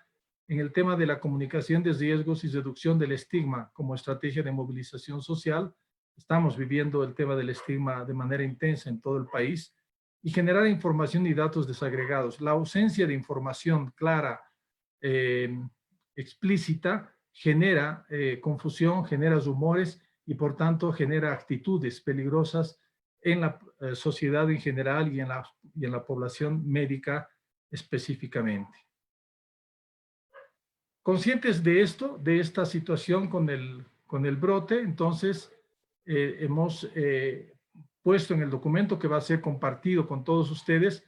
en el tema de la comunicación de riesgos y reducción del estigma como estrategia de movilización social. Estamos viviendo el tema del estigma de manera intensa en todo el país y generar información y datos desagregados. La ausencia de información clara, explícita, genera confusión, genera rumores y por tanto genera actitudes peligrosas en la sociedad en general y en la población médica específicamente. Conscientes de esto, de esta situación con el brote, entonces hemos puesto en el documento que va a ser compartido con todos ustedes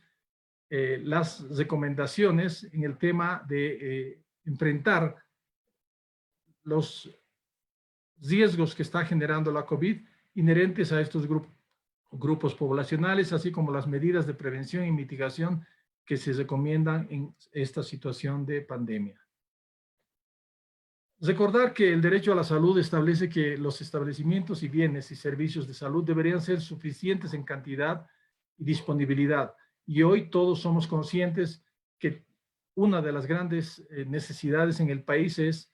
las recomendaciones en el tema de enfrentar los riesgos que está generando la COVID inherentes a estos grupos poblacionales, así como las medidas de prevención y mitigación que se recomiendan en esta situación de pandemia. Recordar que el derecho a la salud establece que los establecimientos y bienes y servicios de salud deberían ser suficientes en cantidad y disponibilidad. Y hoy todos somos conscientes que una de las grandes necesidades en el país es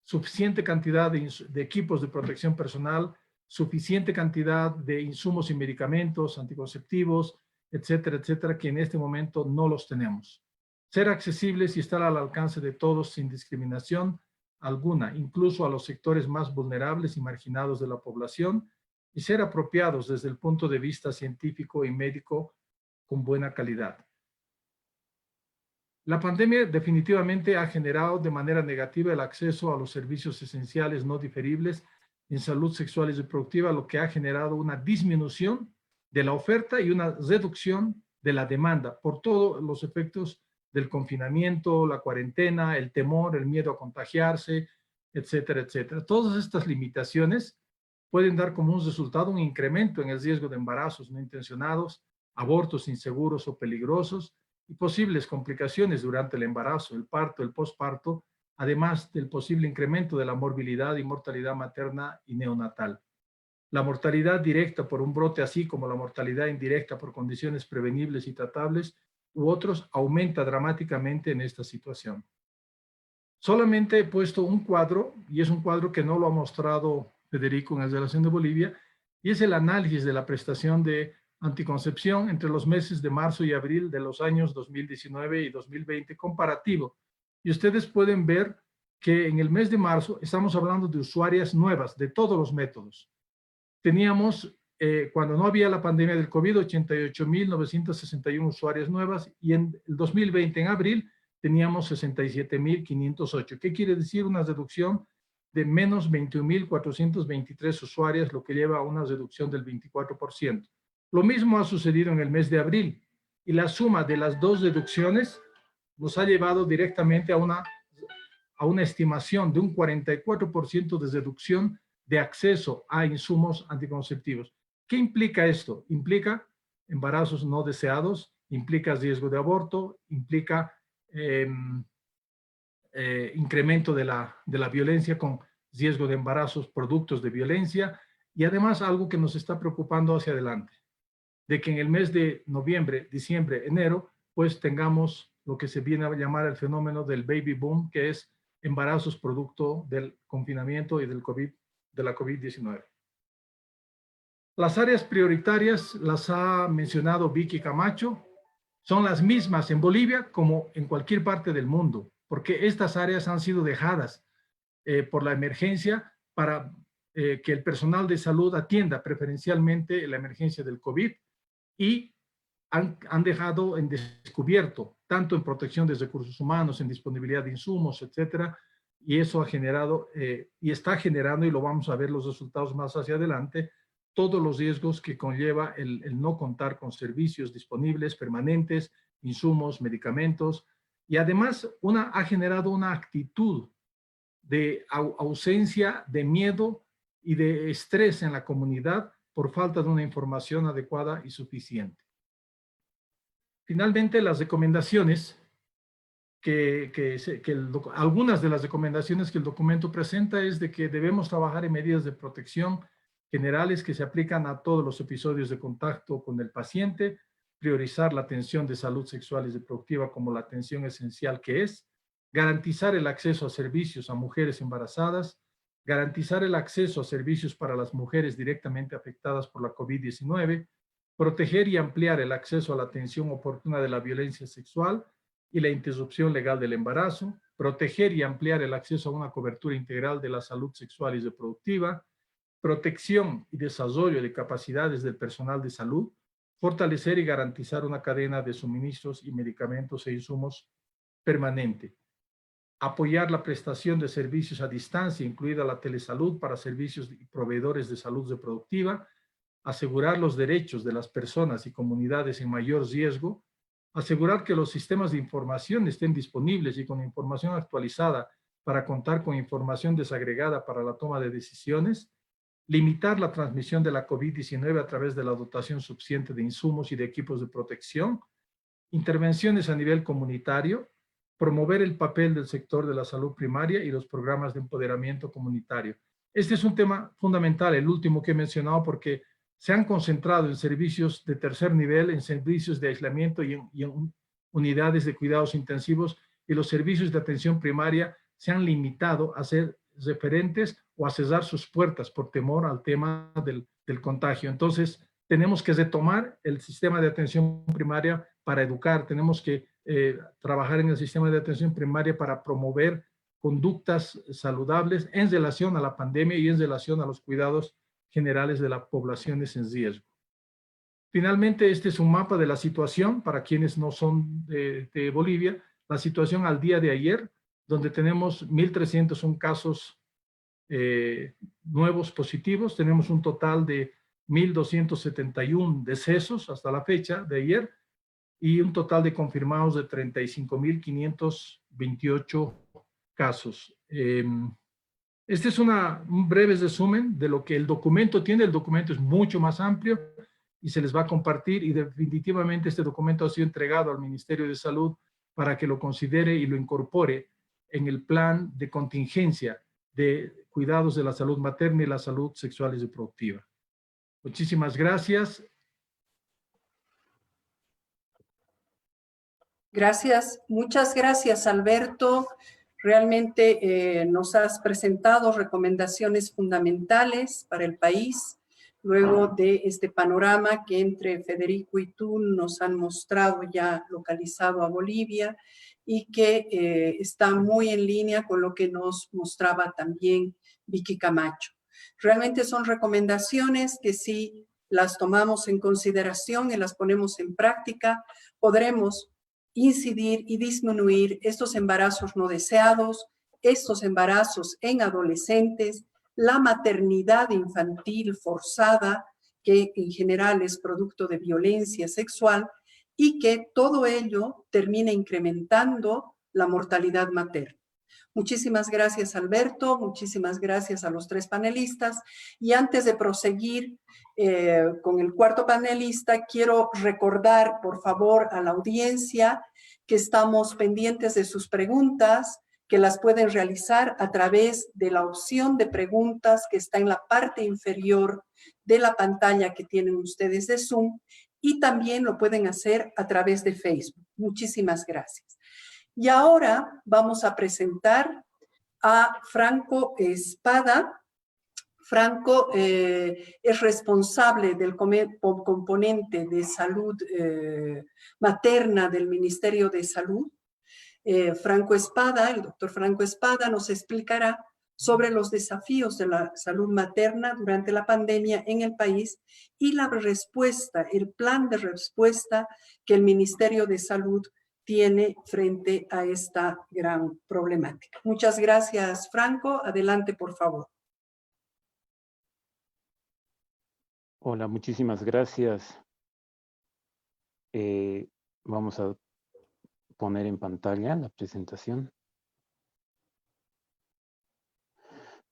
suficiente cantidad de equipos de protección personal, suficiente cantidad de insumos y medicamentos, anticonceptivos, etcétera, etcétera, que en este momento no los tenemos. Ser accesibles y estar al alcance de todos sin discriminación alguna, incluso a los sectores más vulnerables y marginados de la población, y ser apropiados desde el punto de vista científico y médico con buena calidad. La pandemia definitivamente ha generado de manera negativa el acceso a los servicios esenciales no diferibles en salud sexual y reproductiva, lo que ha generado una disminución de la oferta y una reducción de la demanda por todos los efectos del confinamiento, la cuarentena, el temor, el miedo a contagiarse, etcétera, etcétera. Todas estas limitaciones pueden dar como un resultado un incremento en el riesgo de embarazos no intencionados, abortos inseguros o peligrosos y posibles complicaciones durante el embarazo, el parto, el posparto, además del posible incremento de la morbilidad y mortalidad materna y neonatal. La mortalidad directa por un brote, así como la mortalidad indirecta por condiciones prevenibles y tratables u otros, aumenta dramáticamente en esta situación. Solamente he puesto un cuadro, y es un cuadro que no lo ha mostrado Federico en la relación de Bolivia, y es el análisis de la prestación de anticoncepción entre los meses de marzo y abril de los años 2019 y 2020 comparativo. Y ustedes pueden ver que en el mes de marzo estamos hablando de usuarias nuevas de todos los métodos. Teníamos, cuando no había la pandemia del COVID, 88.961 usuarias nuevas, y en el 2020, en abril, teníamos 67.508. ¿Qué quiere decir? Una reducción de menos 21.423 usuarias, lo que lleva a una reducción del 24%. Lo mismo ha sucedido en el mes de abril, y la suma de las dos reducciones nos ha llevado directamente a una estimación de un 44% de reducción de acceso a insumos anticonceptivos. ¿Qué implica esto? Implica embarazos no deseados, implica riesgo de aborto, implica incremento de la violencia con riesgo de embarazos productos de violencia, y además algo que nos está preocupando hacia adelante, de que en el mes de noviembre, diciembre, enero, pues tengamos lo que se viene a llamar el fenómeno del baby boom, que es embarazos producto del confinamiento y de la COVID-19. Las áreas prioritarias las ha mencionado Vicky Camacho, son las mismas en Bolivia como en cualquier parte del mundo, porque estas áreas han sido dejadas por la emergencia para que el personal de salud atienda preferencialmente la emergencia del COVID, y han dejado en descubierto, tanto en protección de recursos humanos, en disponibilidad de insumos, etcétera, y eso ha generado y está generando, y lo vamos a ver los resultados más hacia adelante, todos los riesgos que conlleva el no contar con servicios disponibles, permanentes, insumos, medicamentos, y además ha generado una actitud de ausencia, de miedo y de estrés en la comunidad por falta de una información adecuada y suficiente. Finalmente, las recomendaciones algunas de las recomendaciones que el documento presenta es de que debemos trabajar en medidas de protección generales que se aplican a todos los episodios de contacto con el paciente, priorizar la atención de salud sexual y reproductiva como la atención esencial que es, garantizar el acceso a servicios a mujeres embarazadas, garantizar el acceso a servicios para las mujeres directamente afectadas por la COVID-19, proteger y ampliar el acceso a la atención oportuna de la violencia sexual y la interrupción legal del embarazo, proteger y ampliar el acceso a una cobertura integral de la salud sexual y reproductiva, protección y desarrollo de capacidades del personal de salud, fortalecer y garantizar una cadena de suministros y medicamentos e insumos permanente, apoyar la prestación de servicios a distancia, incluida la telesalud para servicios y proveedores de salud reproductiva, asegurar los derechos de las personas y comunidades en mayor riesgo, asegurar que los sistemas de información estén disponibles y con información actualizada para contar con información desagregada para la toma de decisiones, limitar la transmisión de la COVID-19 a través de la dotación suficiente de insumos y de equipos de protección, intervenciones a nivel comunitario, promover el papel del sector de la salud primaria y los programas de empoderamiento comunitario. Este es un tema fundamental, el último que he mencionado, porque se han concentrado en servicios de tercer nivel, en servicios de aislamiento y en unidades de cuidados intensivos, y los servicios de atención primaria se han limitado a ser referentes o a cerrar sus puertas por temor al tema del contagio. Entonces, tenemos que retomar el sistema de atención primaria para educar, tenemos que trabajar en el sistema de atención primaria para promover conductas saludables en relación a la pandemia y en relación a los cuidados generales de las poblaciones en riesgo. Finalmente, este es un mapa de la situación para quienes no son de Bolivia, la situación al día de ayer, donde tenemos 1.301 casos nuevos positivos, tenemos un total de 1.271 decesos hasta la fecha de ayer y un total de confirmados de 35.528 casos. Este es un breve resumen de lo que el documento tiene. El documento es mucho más amplio y se les va a compartir, y definitivamente este documento ha sido entregado al Ministerio de Salud para que lo considere y lo incorpore en el plan de contingencia de cuidados de la salud materna y la salud sexual y reproductiva. Muchísimas gracias. Gracias, muchas gracias, Alberto. Realmente nos has presentado recomendaciones fundamentales para el país, luego de este panorama que entre Federico y tú nos han mostrado ya localizado a Bolivia y que está muy en línea con lo que nos mostraba también Vicky Camacho. Realmente son recomendaciones que si las tomamos en consideración y las ponemos en práctica, podremos incidir y disminuir estos embarazos no deseados, estos embarazos en adolescentes, la maternidad infantil forzada, que en general es producto de violencia sexual, y que todo ello termina incrementando la mortalidad materna. Muchísimas gracias, Alberto, muchísimas gracias a los tres panelistas. Y antes de proseguir con el cuarto panelista, quiero recordar, por favor, a la audiencia que estamos pendientes de sus preguntas, que las pueden realizar a través de la opción de preguntas que está en la parte inferior de la pantalla que tienen ustedes de Zoom, y también lo pueden hacer a través de Facebook. Muchísimas gracias. Y ahora vamos a presentar a Franco Espada. Franco es responsable del componente de salud materna del Ministerio de Salud. Franco Espada, el doctor Franco Espada, nos explicará sobre los desafíos de la salud materna durante la pandemia en el país y la respuesta, el plan de respuesta que el Ministerio de Salud tiene frente a esta gran problemática. Muchas gracias, Franco. Adelante, por favor. Hola, muchísimas gracias. Vamos a poner en pantalla la presentación.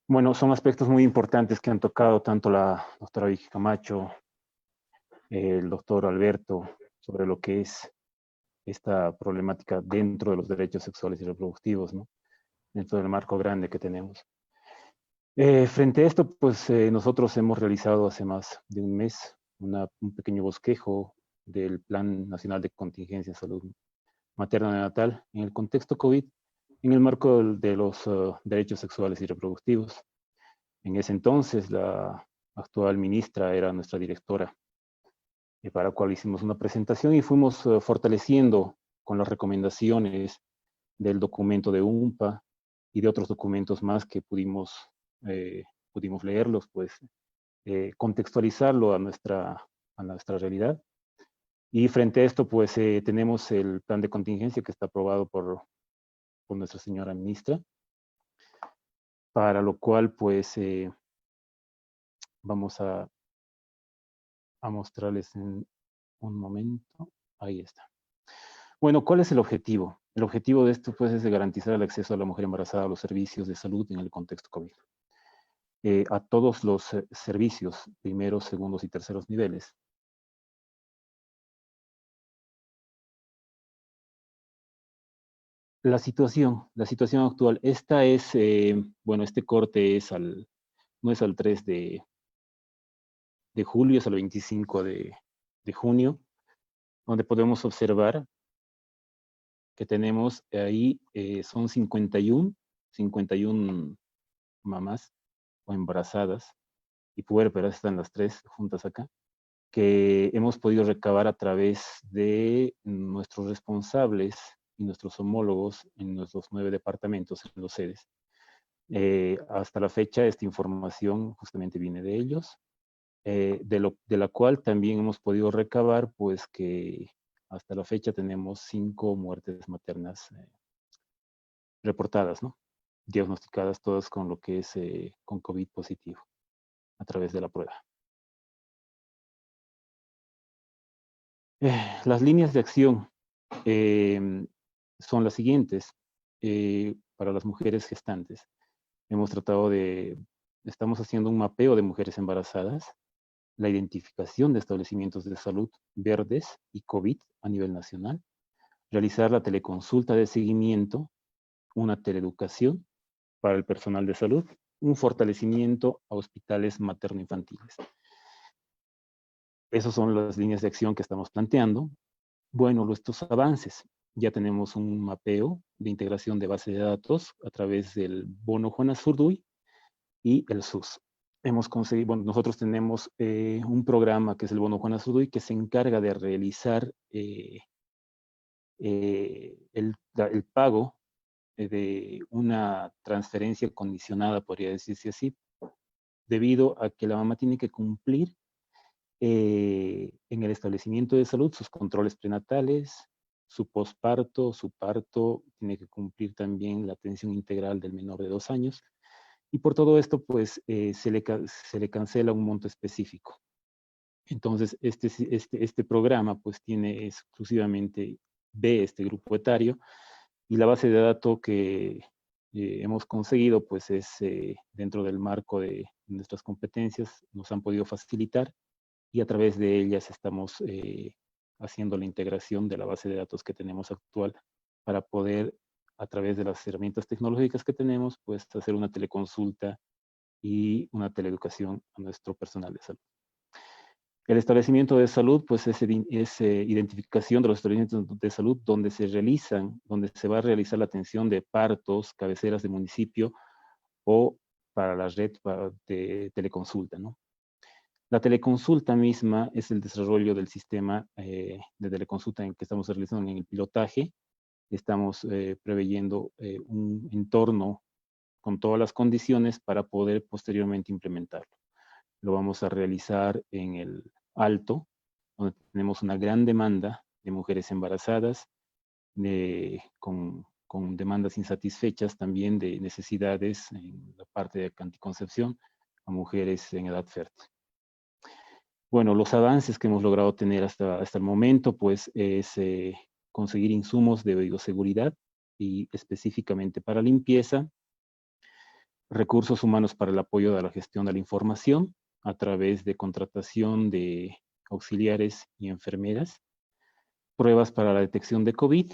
Bueno, son aspectos muy importantes que han tocado tanto la doctora Vicky Camacho, el doctor Alberto, sobre lo que es esta problemática dentro de los derechos sexuales y reproductivos, ¿no? Dentro del marco grande que tenemos. Frente a esto, pues nosotros hemos realizado hace más de un mes un pequeño bosquejo del Plan Nacional de Contingencia en Salud Materna Neonatal en el contexto COVID, en el marco de los derechos sexuales y reproductivos. En ese entonces, la actual ministra era nuestra directora, para la cual hicimos una presentación y fuimos fortaleciendo con las recomendaciones del documento de UNPA y de otros documentos más que pudimos leerlos, pues contextualizarlo a nuestra realidad. Y frente a esto, pues tenemos el plan de contingencia que está aprobado por nuestra señora ministra, para lo cual, pues, vamos a mostrarles en un momento. Ahí está. Bueno, ¿cuál es el objetivo? El objetivo de esto, pues, es de garantizar el acceso a la mujer embarazada a los servicios de salud en el contexto COVID. A todos los servicios, primeros, segundos y terceros niveles. La situación actual, esta es, bueno, este corte es no es al 3 de julio, es al 25 de junio, donde podemos observar que tenemos ahí, son 51 mamás o embarazadas y puérperas, están las tres juntas acá, que hemos podido recabar a través de nuestros responsables y nuestros homólogos en nuestros 9 departamentos, en los sedes. Hasta la fecha, esta información justamente viene de ellos, de la cual también hemos podido recabar, pues que hasta la fecha tenemos 5 muertes maternas reportadas, ¿no? Diagnosticadas todas con lo que es con COVID positivo a través de la prueba. Las líneas de acción son las siguientes. Para las mujeres gestantes, estamos haciendo un mapeo de mujeres embarazadas, la identificación de establecimientos de salud verdes y COVID a nivel nacional, realizar la teleconsulta de seguimiento, una teleeducación para el personal de salud, un fortalecimiento a hospitales materno-infantiles. Esas son las líneas de acción que estamos planteando. Bueno, nuestros avances. Ya tenemos un mapeo de integración de base de datos a través del bono Juan Azurduy y el SUS. Hemos conseguido, bueno, nosotros tenemos un programa que es el bono Juan Azurduy que se encarga de realizar el pago de una transferencia condicionada, podría decirse así, debido a que la mamá tiene que cumplir en el establecimiento de salud sus controles prenatales, su posparto, su parto, tiene que cumplir también la atención integral del menor de 2 años, y por todo esto, pues, se le cancela un monto específico. Entonces, este programa, pues, tiene exclusivamente este grupo etario, y la base de datos que hemos conseguido, pues, es dentro del marco de nuestras competencias, nos han podido facilitar, y a través de ellas estamos haciendo la integración de la base de datos que tenemos actual para poder, a través de las herramientas tecnológicas que tenemos, pues hacer una teleconsulta y una teleeducación a nuestro personal de salud. El establecimiento de salud, pues es identificación de los establecimientos de salud donde se va a realizar la atención de partos, cabeceras de municipio o para la red de teleconsulta, ¿no? La teleconsulta misma es el desarrollo del sistema de teleconsulta en que estamos realizando en el pilotaje. Estamos preveyendo un entorno con todas las condiciones para poder posteriormente implementarlo. Lo vamos a realizar en el Alto, donde tenemos una gran demanda de mujeres embarazadas, con demandas insatisfechas también de necesidades en la parte de anticoncepción a mujeres en edad fértil. Bueno, los avances que hemos logrado tener hasta el momento, pues, es conseguir insumos de bioseguridad y específicamente para limpieza, recursos humanos para el apoyo de la gestión de la información a través de contratación de auxiliares y enfermeras, pruebas para la detección de COVID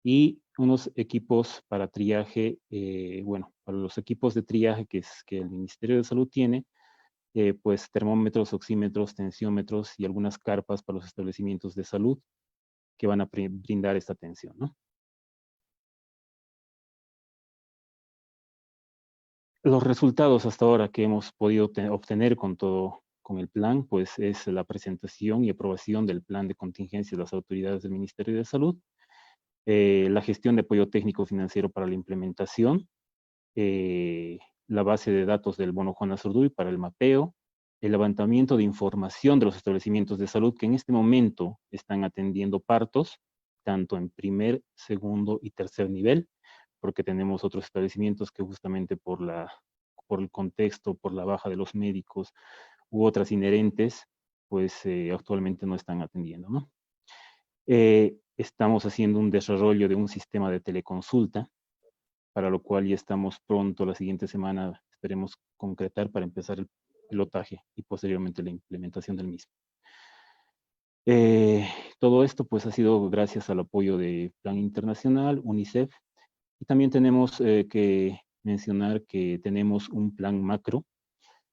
y unos equipos para triaje, bueno, para los equipos de triaje que el Ministerio de Salud tiene, pues termómetros, oxímetros, tensiómetros y algunas carpas para los establecimientos de salud que van a brindar esta atención, ¿no? Los resultados hasta ahora que hemos podido obtener con el plan, pues es la presentación y aprobación del plan de contingencia de las autoridades del Ministerio de Salud, la gestión de apoyo técnico financiero para la implementación, la base de datos del bono Juan Azurduy para el mapeo, el levantamiento de información de los establecimientos de salud que en este momento están atendiendo partos, tanto en primer, segundo y tercer nivel, porque tenemos otros establecimientos que justamente por el contexto, por la baja de los médicos u otras inherentes, pues actualmente no están atendiendo, ¿no? Estamos haciendo un desarrollo de un sistema de teleconsulta, para lo cual ya estamos pronto, la siguiente semana, esperemos concretar para empezar el pilotaje y posteriormente la implementación del mismo. Todo esto pues ha sido gracias al apoyo de Plan Internacional, UNICEF, y también tenemos que mencionar que tenemos un plan macro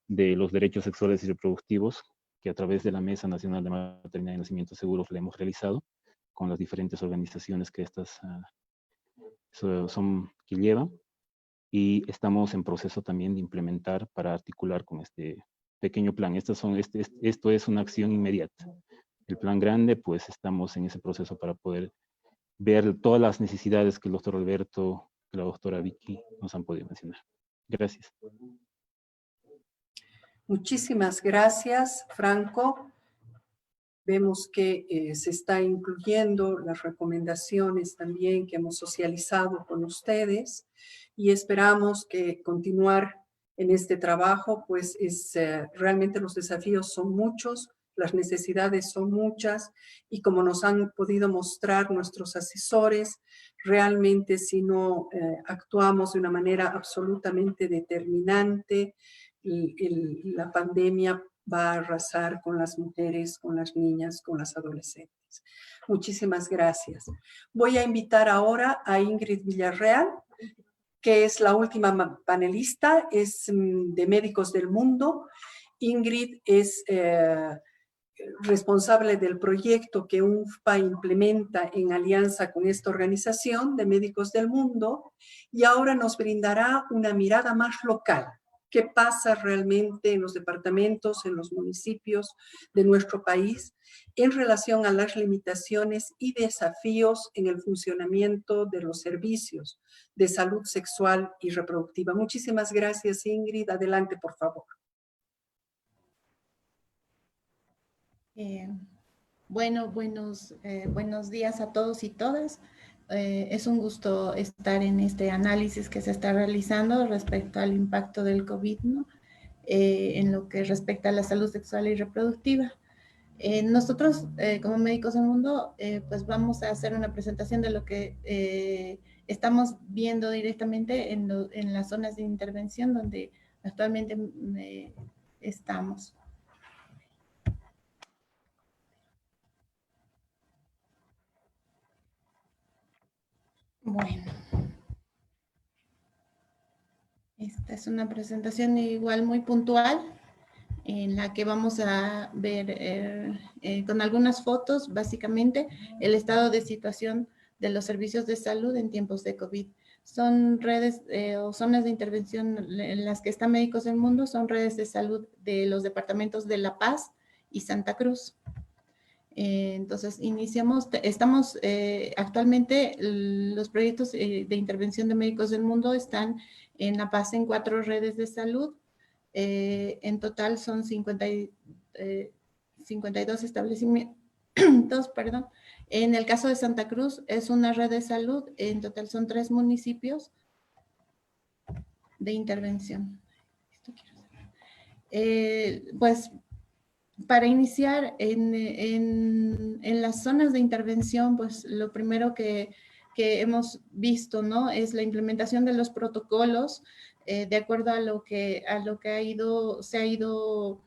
de los derechos sexuales y reproductivos que a través de la Mesa Nacional de Maternidad y Nacimientos Seguros le hemos realizado con las diferentes organizaciones que estas que llevan, y estamos en proceso también de implementar para articular con este pequeño plan. Esto es una acción inmediata. El plan grande, pues estamos en ese proceso para poder ver todas las necesidades que el doctor Alberto, que la doctora Vicky nos han podido mencionar. Gracias. Muchísimas gracias, Franco. Vemos que se está incluyendo las recomendaciones también que hemos socializado con ustedes y esperamos que continuar en este trabajo, pues realmente los desafíos son muchos, las necesidades son muchas y como nos han podido mostrar nuestros asesores, realmente si no actuamos de una manera absolutamente determinante, la pandemia va a arrasar con las mujeres, con las niñas, con las adolescentes. Muchísimas gracias. Voy a invitar ahora a Ingrid Villarreal, que es la última panelista, es de Médicos del Mundo. Ingrid es responsable del proyecto que UNFPA implementa en alianza con esta organización de Médicos del Mundo y ahora nos brindará una mirada más local. ¿Qué pasa realmente en los departamentos, en los municipios de nuestro país en relación a las limitaciones y desafíos en el funcionamiento de los servicios de salud sexual y reproductiva? Muchísimas gracias, Ingrid. Adelante, por favor. Buenos días a todos y todas. Es un gusto estar en este análisis que se está realizando respecto al impacto del COVID, ¿no? En lo que respecta a la salud sexual y reproductiva. Nosotros, como Médicos del Mundo, pues vamos a hacer una presentación de lo que estamos viendo directamente en las zonas de intervención donde actualmente estamos. Bueno, esta es una presentación igual muy puntual en la que vamos a ver con algunas fotos, básicamente, el estado de situación de los servicios de salud en tiempos de COVID. Son redes o zonas de intervención en las que están Médicos del Mundo, son redes de salud de los departamentos de La Paz y Santa Cruz. Entonces, estamos actualmente, los proyectos de intervención de Médicos del Mundo están en La Paz en 4 redes de salud. En total son 52 establecimientos, perdón. En el caso de Santa Cruz es una red de salud, en total son 3 municipios de intervención. Pues para iniciar en las zonas de intervención, pues lo primero que hemos visto, ¿no? Es la implementación de los protocolos de acuerdo a lo que se ha ido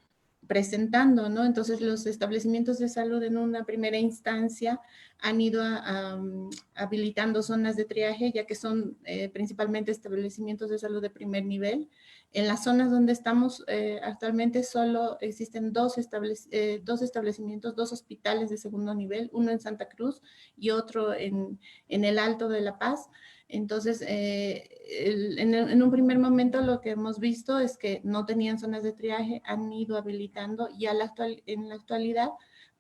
presentando, ¿no? Entonces los establecimientos de salud en una primera instancia han ido habilitando zonas de triaje, ya que son principalmente establecimientos de salud de primer nivel. En las zonas donde estamos actualmente solo existen dos establecimientos, 2 hospitales de segundo nivel, uno en Santa Cruz y otro en el Alto de La Paz. Entonces, en un primer momento lo que hemos visto es que no tenían zonas de triaje, han ido habilitando y en la actualidad,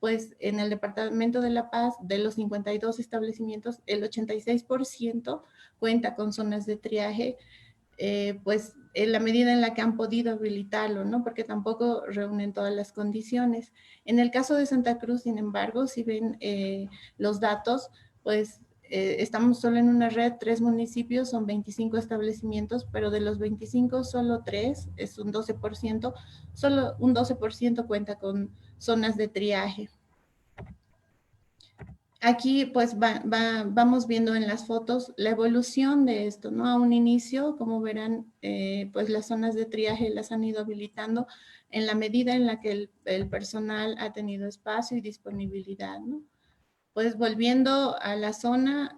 pues en el departamento de La Paz, de los 52 establecimientos, el 86% cuenta con zonas de triaje, pues en la medida en la que han podido habilitarlo, ¿no? Porque tampoco reúnen todas las condiciones. En el caso de Santa Cruz, sin embargo, si ven los datos, pues estamos solo en una red, 3 municipios, son 25 establecimientos, pero de los 25, solo 3, es un 12%, solo un 12% cuenta con zonas de triaje. Aquí pues vamos viendo en las fotos la evolución de esto, ¿no? A un inicio, como verán, pues las zonas de triaje las han ido habilitando en la medida en la que el personal ha tenido espacio y disponibilidad, ¿no? Pues volviendo a la zona,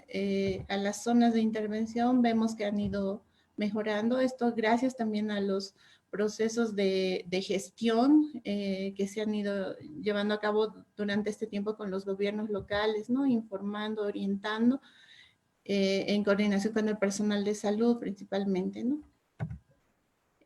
a las zonas de intervención, vemos que han ido mejorando esto gracias también a los procesos de gestión que se han ido llevando a cabo durante este tiempo con los gobiernos locales, ¿no? Informando, orientando, en coordinación con el personal de salud principalmente, ¿no?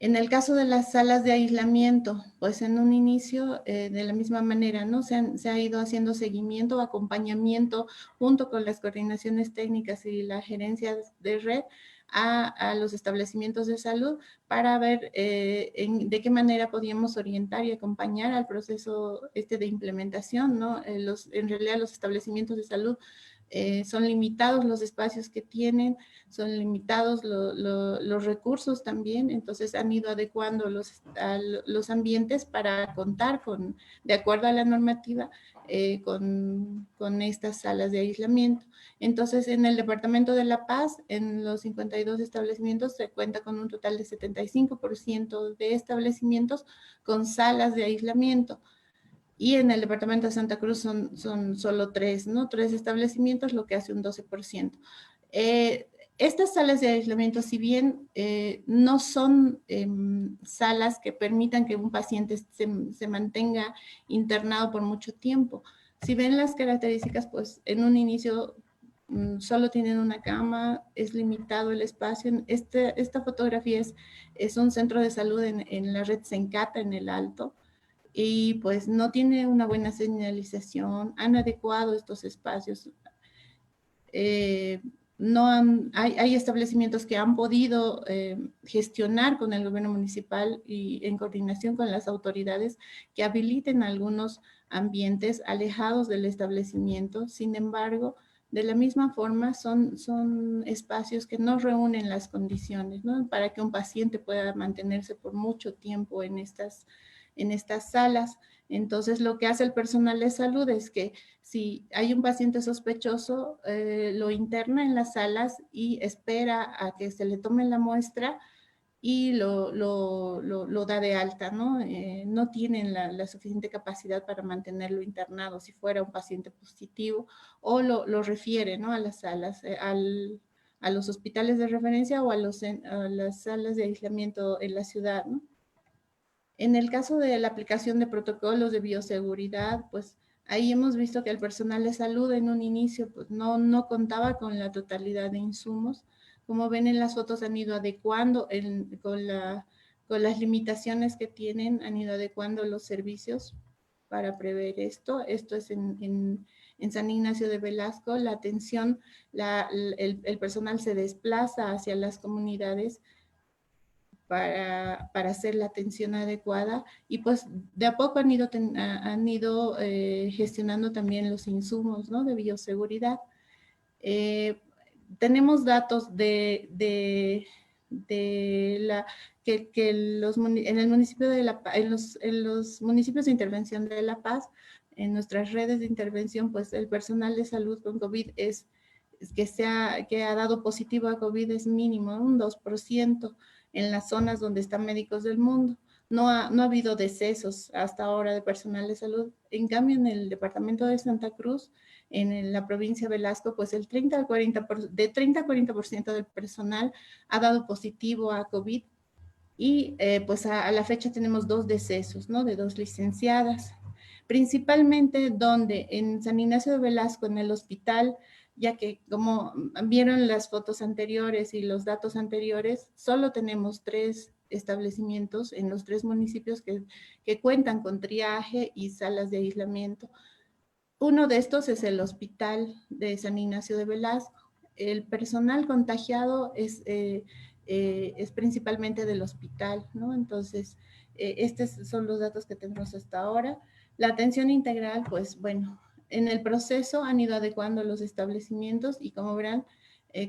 En el caso de las salas de aislamiento, pues en un inicio, de la misma manera, ¿no? Se ha ido haciendo seguimiento, acompañamiento, junto con las coordinaciones técnicas y la gerencia de red a los establecimientos de salud para ver de qué manera podíamos orientar y acompañar al proceso de implementación, ¿no? En realidad los establecimientos de salud son limitados los espacios que tienen, son limitados los recursos también, entonces han ido adecuando los ambientes para contar con, de acuerdo a la normativa, con estas salas de aislamiento. Entonces, en el Departamento de La Paz, en los 52 establecimientos, se cuenta con un total de 75% de establecimientos con salas de aislamiento. Y en el departamento de Santa Cruz son solo 3, ¿no? 3 establecimientos, lo que hace un 12%. Estas salas de aislamiento, si bien no son salas que permitan que un paciente se mantenga internado por mucho tiempo, si ven las características, pues en un inicio solo tienen una cama, es limitado el espacio. Esta fotografía es un centro de salud en la red Sencata, en el Alto, y pues no tiene una buena señalización, han adecuado estos espacios. Hay establecimientos que han podido gestionar con el gobierno municipal y en coordinación con las autoridades que habiliten algunos ambientes alejados del establecimiento. Sin embargo, de la misma forma son espacios que no reúnen las condiciones, ¿no? Para que un paciente pueda mantenerse por mucho tiempo en estas salas. Entonces, lo que hace el personal de salud es que si hay un paciente sospechoso, lo interna en las salas y espera a que se le tome la muestra y lo da de alta, ¿no? No tienen la suficiente capacidad para mantenerlo internado si fuera un paciente positivo, o lo refiere, ¿no? A las salas, a los hospitales de referencia o a las salas de aislamiento en la ciudad, ¿no? En el caso de la aplicación de protocolos de bioseguridad, pues ahí hemos visto que el personal de salud en un inicio pues no contaba con la totalidad de insumos. Como ven en las fotos, han ido adecuando con las limitaciones que tienen, han ido adecuando los servicios para prever esto. Esto es en San Ignacio de Velasco. La atención, el personal se desplaza hacia las comunidades para hacer la atención adecuada, y pues de a poco han ido gestionando también los insumos, ¿no? De bioseguridad. Tenemos datos en el municipio de en los municipios de intervención de La Paz, en nuestras redes de intervención, pues el personal de salud con COVID que ha dado positivo a COVID es mínimo, un 2% en las zonas donde están Médicos del Mundo. No ha habido decesos hasta ahora de personal de salud. En cambio, en el departamento de Santa Cruz, en la provincia de Velasco, pues el 30 a 40% del personal ha dado positivo a COVID, y pues a la fecha tenemos 2 decesos, ¿no? De 2 licenciadas. Principalmente donde en San Ignacio de Velasco, en el hospital, ya que como vieron las fotos anteriores y los datos anteriores, solo tenemos 3 establecimientos en los 3 municipios que cuentan con triaje y salas de aislamiento. Uno de estos es el hospital de San Ignacio de Velasco. El personal contagiado es principalmente del hospital, ¿no? Entonces, estos son los datos que tenemos hasta ahora. La atención integral, pues bueno, en el proceso han ido adecuando los establecimientos y como verán,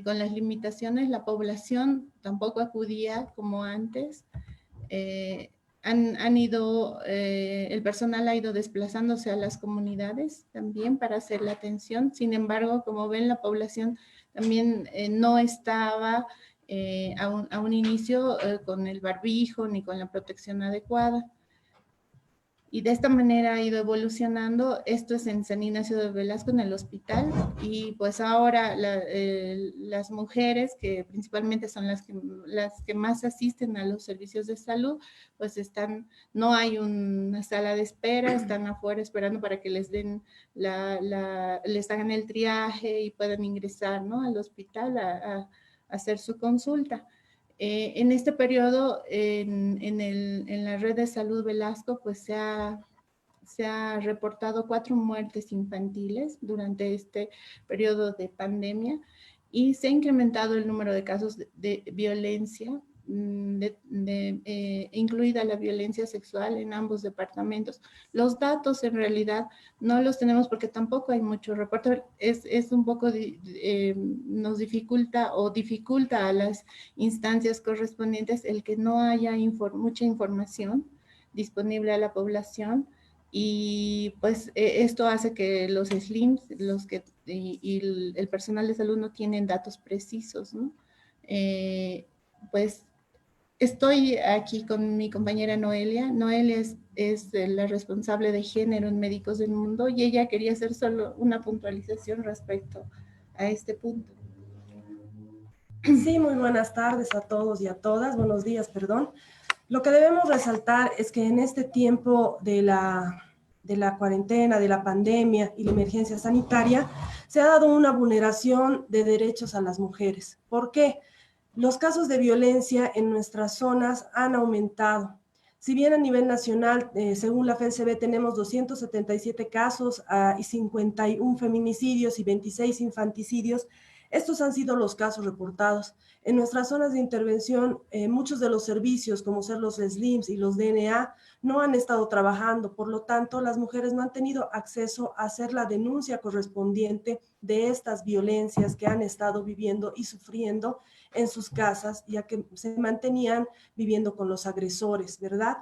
con las limitaciones, la población tampoco acudía como antes. el personal ha ido desplazándose a las comunidades también para hacer la atención. Sin embargo, como ven, la población también no estaba a un inicio con el barbijo ni con la protección adecuada. Y de esta manera ha ido evolucionando. Esto es en San Ignacio de Velasco, en el hospital. Y pues ahora las mujeres, que principalmente son las que más asisten a los servicios de salud, pues no hay una sala de espera, están afuera esperando para que les den les hagan el triaje y puedan ingresar, ¿no?, al hospital a hacer su consulta. En este periodo, en la red de salud Velasco, pues se ha reportado 4 muertes infantiles durante este periodo de pandemia y se ha incrementado el número de casos de violencia, incluida la violencia sexual en ambos departamentos. Los datos en realidad no los tenemos porque tampoco hay mucho reporte. Es un poco, nos dificulta a las instancias correspondientes el que no haya mucha información disponible a la población. Y pues esto hace que los SLIMs y el personal de salud no tienen datos precisos, ¿no? Pues estoy aquí con mi compañera Noelia. Noelia es la responsable de género en Médicos del Mundo y ella quería hacer solo una puntualización respecto a este punto. Sí, muy buenas tardes a todos y a todas. Buenos días, perdón. Lo que debemos resaltar es que en este tiempo de la cuarentena, de la pandemia y la emergencia sanitaria, se ha dado una vulneración de derechos a las mujeres. ¿Por qué? Los casos de violencia en nuestras zonas han aumentado. Si bien a nivel nacional, según la FEDCB, tenemos 277 casos y 51 feminicidios y 26 infanticidios, estos han sido los casos reportados. En nuestras zonas de intervención, muchos de los servicios, como ser los SLIMs y los DNA, no han estado trabajando. Por lo tanto, las mujeres no han tenido acceso a hacer la denuncia correspondiente de estas violencias que han estado viviendo y sufriendo en sus casas, ya que se mantenían viviendo con los agresores, ¿verdad?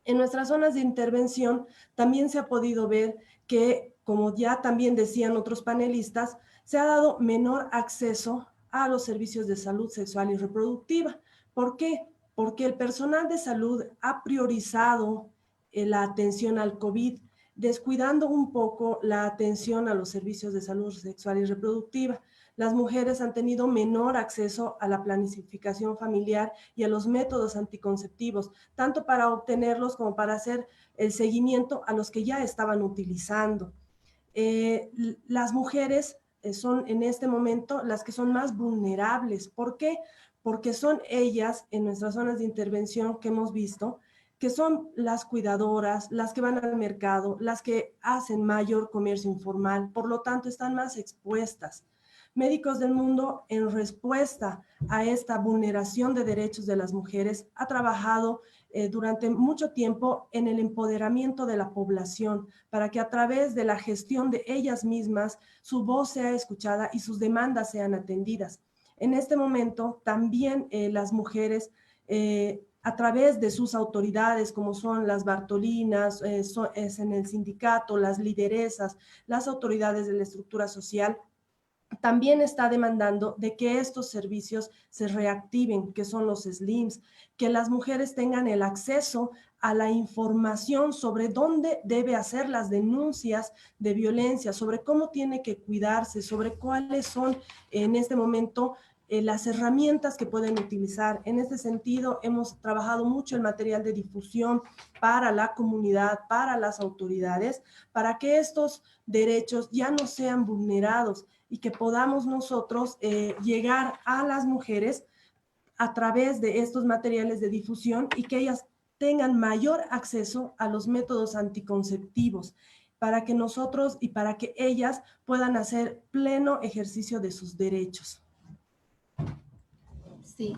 En nuestras zonas de intervención también se ha podido ver que, como ya también decían otros panelistas, se ha dado menor acceso a los servicios de salud sexual y reproductiva. ¿Por qué? Porque el personal de salud ha priorizado la atención al COVID, descuidando un poco la atención a los servicios de salud sexual y reproductiva. Las mujeres han tenido menor acceso a la planificación familiar y a los métodos anticonceptivos, tanto para obtenerlos como para hacer el seguimiento a los que ya estaban utilizando. Las mujeres son en este momento las que son más vulnerables. ¿Por qué? Porque son ellas en nuestras zonas de intervención que hemos visto, que son las cuidadoras, las que van al mercado, las que hacen mayor comercio informal, por lo tanto están más expuestas. Médicos del Mundo, en respuesta a esta vulneración de derechos de las mujeres, ha trabajado durante mucho tiempo en el empoderamiento de la población para que a través de la gestión de ellas mismas su voz sea escuchada y sus demandas sean atendidas. En este momento también las mujeres a través de sus autoridades, como son las Bartolinas, es en el sindicato, las lideresas, las autoridades de la estructura social, también está demandando de que estos servicios se reactiven, que son los SLIMs, que las mujeres tengan el acceso a la información sobre dónde debe hacer las denuncias de violencia, sobre cómo tiene que cuidarse, sobre cuáles son en este momento las herramientas que pueden utilizar. En este sentido, hemos trabajado mucho el material de difusión para la comunidad, para las autoridades, para que estos derechos ya no sean vulnerados y que podamos nosotros llegar a las mujeres a través de estos materiales de difusión y que ellas tengan mayor acceso a los métodos anticonceptivos para que nosotros y para que ellas puedan hacer pleno ejercicio de sus derechos. Sí,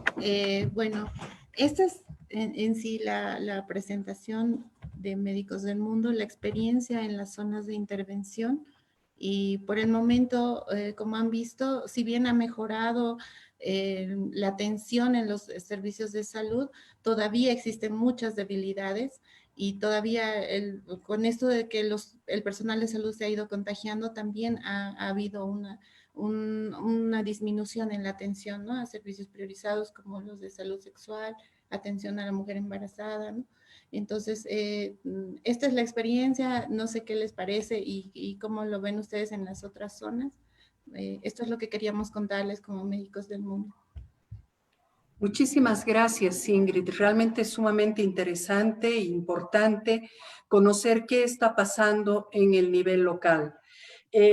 bueno, esta es en sí la presentación de Médicos del Mundo, la experiencia en las zonas de intervención. Y por el momento, como han visto, si bien ha mejorado la atención en los servicios de salud, todavía existen muchas debilidades y todavía con esto de que el personal de salud se ha ido contagiando, también ha habido una disminución en la atención, ¿no?, a servicios priorizados como los de salud sexual, atención a la mujer embarazada, ¿no? Entonces, esta es la experiencia, no sé qué les parece y cómo lo ven ustedes en las otras zonas. Esto es lo que queríamos contarles como médicos del mundo. Muchísimas gracias, Ingrid. Realmente es sumamente interesante e importante conocer qué está pasando en el nivel local.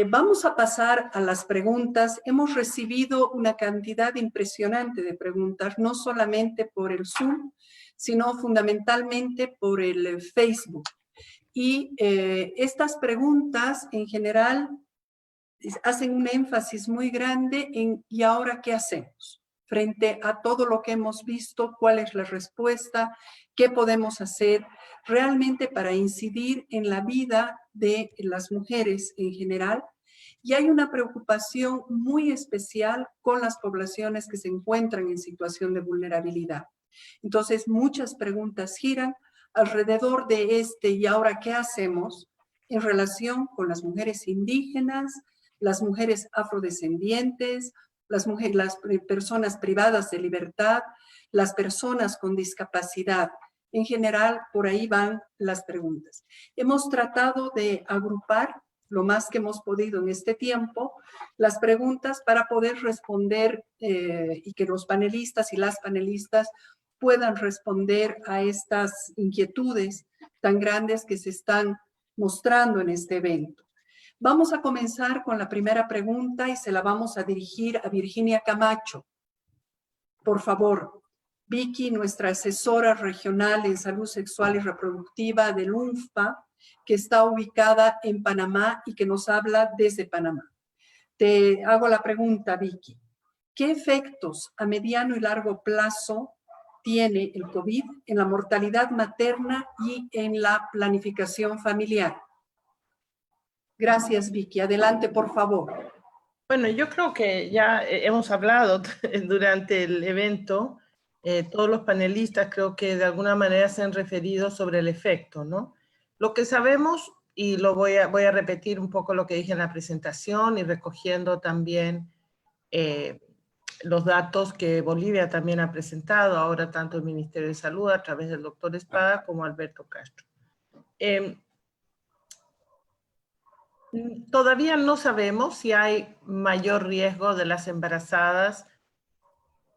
Vamos a pasar a las preguntas. Hemos recibido una cantidad impresionante de preguntas, no solamente por el Zoom, sino fundamentalmente por el Facebook. Y estas preguntas en general hacen un énfasis muy grande en ¿y ahora qué hacemos? Frente a todo lo que hemos visto, ¿cuál es la respuesta? ¿Qué podemos hacer realmente para incidir en la vida de las mujeres en general? Y hay una preocupación muy especial con las poblaciones que se encuentran en situación de vulnerabilidad. Entonces, muchas preguntas giran alrededor de ¿y ahora qué hacemos? En relación con las mujeres indígenas, las mujeres afrodescendientes, las personas privadas de libertad, las personas con discapacidad. En general, por ahí van las preguntas. Hemos tratado de agrupar lo más que hemos podido en este tiempo las preguntas para poder responder y que los panelistas y las panelistas puedan responder a estas inquietudes tan grandes que se están mostrando en este evento. Vamos a comenzar con la primera pregunta y se la vamos a dirigir a Virginia Camacho. Por favor, Vicky, nuestra asesora regional en salud sexual y reproductiva del UNFPA, que está ubicada en Panamá y que nos habla desde Panamá. Te hago la pregunta, Vicky. ¿Qué efectos a mediano y largo plazo tiene el COVID en la mortalidad materna y en la planificación familiar? Gracias, Vicky. Adelante, por favor. Bueno, yo creo que ya hemos hablado durante el evento, todos los panelistas creo que de alguna manera se han referido sobre el efecto, ¿no? Lo que sabemos, y voy a repetir un poco lo que dije en la presentación y recogiendo también los datos que Bolivia también ha presentado, ahora tanto el Ministerio de Salud a través del doctor Espada como Alberto Castro. Todavía no sabemos si hay mayor riesgo de las embarazadas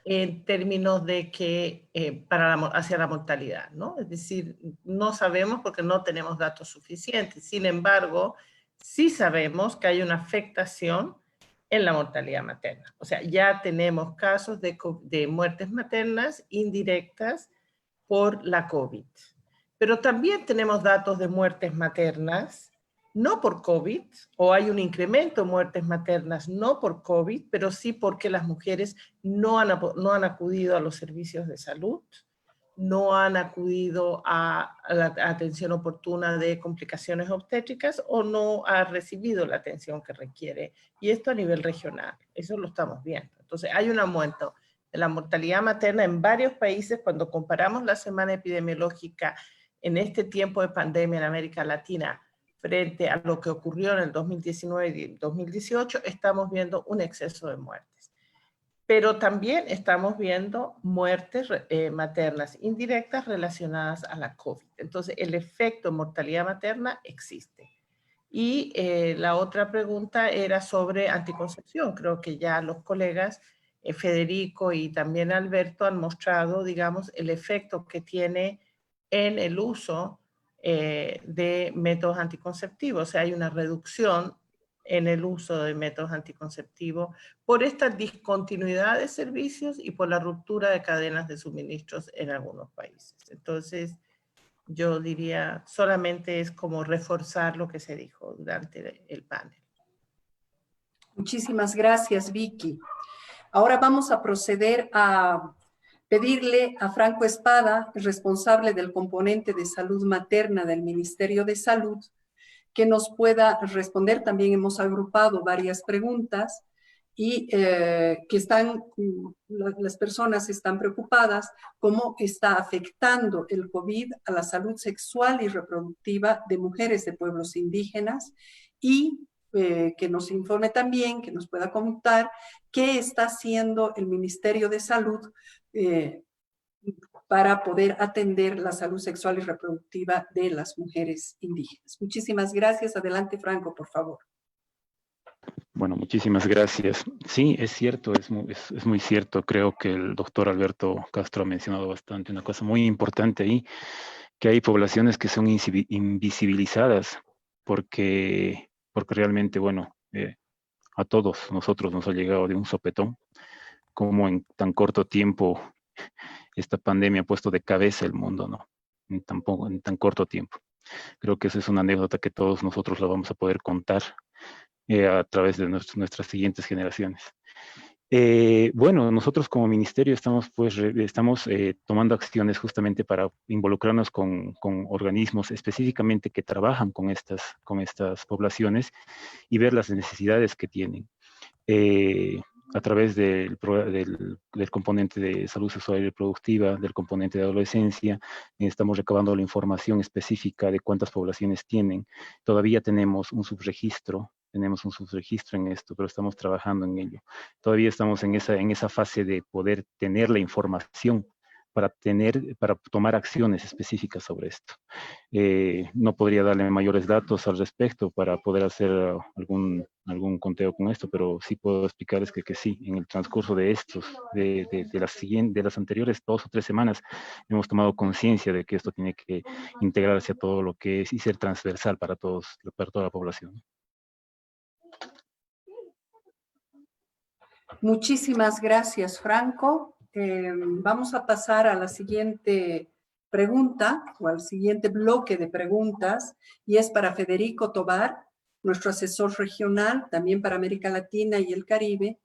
en términos de que hacia la mortalidad, ¿no? Es decir, no sabemos porque no tenemos datos suficientes. Sin embargo, sí sabemos que hay una afectación en la mortalidad materna. O sea, ya tenemos casos de muertes maternas indirectas por la COVID. Pero también tenemos datos de muertes maternas no por COVID, o hay un incremento de muertes maternas no por COVID, pero sí porque las mujeres no han acudido a los servicios de salud, no han acudido a la atención oportuna de complicaciones obstétricas o no ha recibido la atención que requiere. Y esto a nivel regional, eso lo estamos viendo. Entonces hay un aumento de la mortalidad materna en varios países cuando comparamos la semana epidemiológica en este tiempo de pandemia en América Latina frente a lo que ocurrió en el 2019 y 2018, estamos viendo un exceso de muertes. Pero también estamos viendo muertes maternas indirectas relacionadas a la COVID. Entonces, el efecto en mortalidad materna existe. Y la otra pregunta era sobre anticoncepción. Creo que ya los colegas Federico y también Alberto han mostrado, digamos, el efecto que tiene en el uso de métodos anticonceptivos. O sea, hay una reducción en el uso de métodos anticonceptivos por esta discontinuidad de servicios y por la ruptura de cadenas de suministros en algunos países. Entonces, yo diría, solamente es como reforzar lo que se dijo durante el panel. Muchísimas gracias, Vicky. Ahora vamos a proceder a pedirle a Franco Espada, el responsable del componente de salud materna del Ministerio de Salud, que nos pueda responder. También hemos agrupado varias preguntas y las personas están preocupadas cómo está afectando el COVID a la salud sexual y reproductiva de mujeres de pueblos indígenas y que nos informe también, que nos pueda contar qué está haciendo el Ministerio de Salud para poder atender la salud sexual y reproductiva de las mujeres indígenas. Muchísimas gracias. Adelante, Franco, por favor. Bueno, muchísimas gracias. Sí, es cierto, es muy cierto. Creo que el doctor Alberto Castro ha mencionado bastante una cosa muy importante ahí, que hay poblaciones que son invisibilizadas porque realmente, bueno, a todos nosotros nos ha llegado de un sopetón, como en tan corto tiempo esta pandemia ha puesto de cabeza el mundo, ¿no? En tan corto tiempo. Creo que esa es una anécdota que todos nosotros la vamos a poder contar a través de nuestras siguientes generaciones. Bueno, nosotros como ministerio estamos tomando acciones justamente para involucrarnos con organismos específicamente que trabajan con estas poblaciones y ver las necesidades que tienen. A través del componente de salud sexual y reproductiva, del componente de adolescencia, estamos recabando la información específica de cuántas poblaciones tienen. Todavía tenemos un subregistro en esto, pero estamos trabajando en ello. Todavía estamos en esa fase de poder tener la información para tomar acciones específicas sobre esto. No podría darle mayores datos al respecto para poder hacer algún conteo con esto, pero sí puedo explicarles que sí, en el transcurso de las anteriores 2 o 3 semanas, hemos tomado conciencia de que esto tiene que integrarse a todo lo que es y ser transversal para toda la población. Muchísimas gracias, Franco. Vamos a pasar a la siguiente pregunta o al siguiente bloque de preguntas y es para Federico Tobar, nuestro asesor regional, también para América Latina y el Caribe.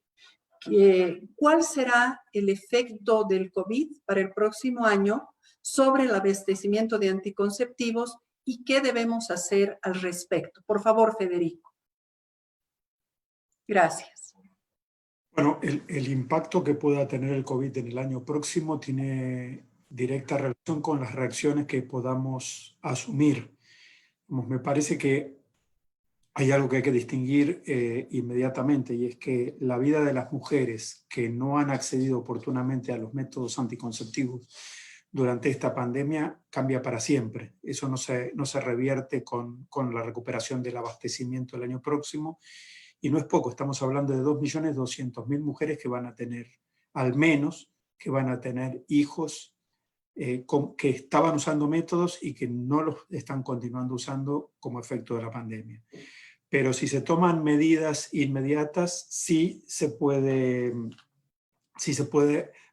¿Cuál será el efecto del COVID para el próximo año sobre el abastecimiento de anticonceptivos y qué debemos hacer al respecto? Por favor, Federico. Gracias. Bueno, el impacto que pueda tener el COVID en el año próximo tiene directa relación con las reacciones que podamos asumir. Me parece que hay algo que hay que distinguir inmediatamente, y es que la vida de las mujeres que no han accedido oportunamente a los métodos anticonceptivos durante esta pandemia cambia para siempre. Eso no se revierte con la recuperación del abastecimiento el año próximo. Y no es poco, estamos hablando de 2.200.000 mujeres que van a tener, al menos, que van a tener hijos que estaban usando métodos y que no los están continuando usando como efecto de la pandemia. Pero si se toman medidas inmediatas, sí se puede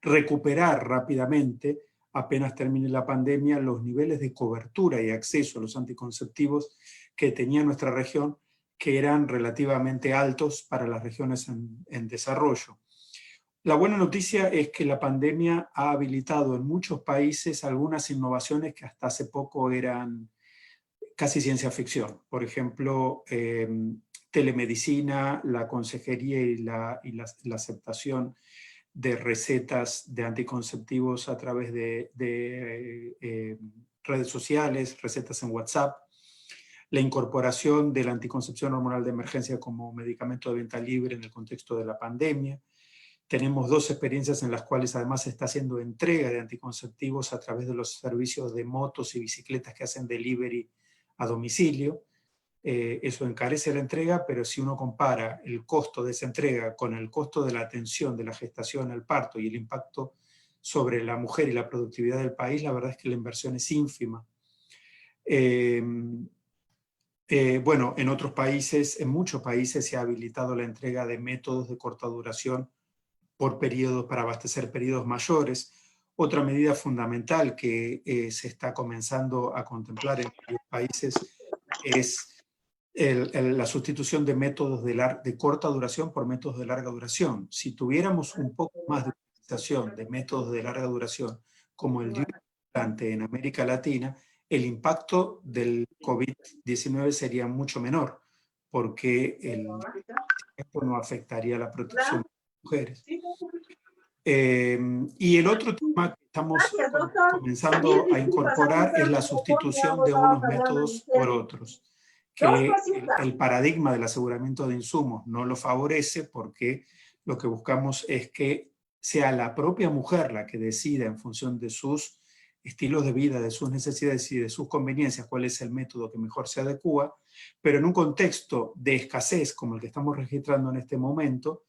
recuperar rápidamente, apenas termine la pandemia, los niveles de cobertura y acceso a los anticonceptivos que tenía nuestra región, que eran relativamente altos para las regiones en desarrollo. La buena noticia es que la pandemia ha habilitado en muchos países algunas innovaciones que hasta hace poco eran casi ciencia ficción. Por ejemplo, telemedicina, la consejería y la aceptación de recetas de anticonceptivos a través de redes sociales, recetas en WhatsApp, la incorporación de la anticoncepción hormonal de emergencia como medicamento de venta libre en el contexto de la pandemia. Tenemos 2 experiencias en las cuales además se está haciendo entrega de anticonceptivos a través de los servicios de motos y bicicletas que hacen delivery a domicilio. Eso encarece la entrega, pero si uno compara el costo de esa entrega con el costo de la atención de la gestación al parto y el impacto sobre la mujer y la productividad del país, la verdad es que la inversión es ínfima. Bueno, en otros países, en muchos países se ha habilitado la entrega de métodos de corta duración por periodos, para abastecer periodos mayores. Otra medida fundamental que se está comenzando a contemplar en varios países es la sustitución de métodos de corta duración por métodos de larga duración. Si tuviéramos un poco más de utilización de métodos de larga duración, como el de un implante en América Latina, el impacto del COVID-19 sería mucho menor, porque el esto no afectaría la protección de las mujeres. Y el otro tema que estamos comenzando a incorporar es la sustitución de unos métodos por otros, que el paradigma del aseguramiento de insumos no lo favorece, porque lo que buscamos es que sea la propia mujer la que decida en función de sus estilos de vida, de sus necesidades y de sus conveniencias cuál es el método que mejor se adecua, pero en un contexto de escasez como el que estamos registrando en este momento,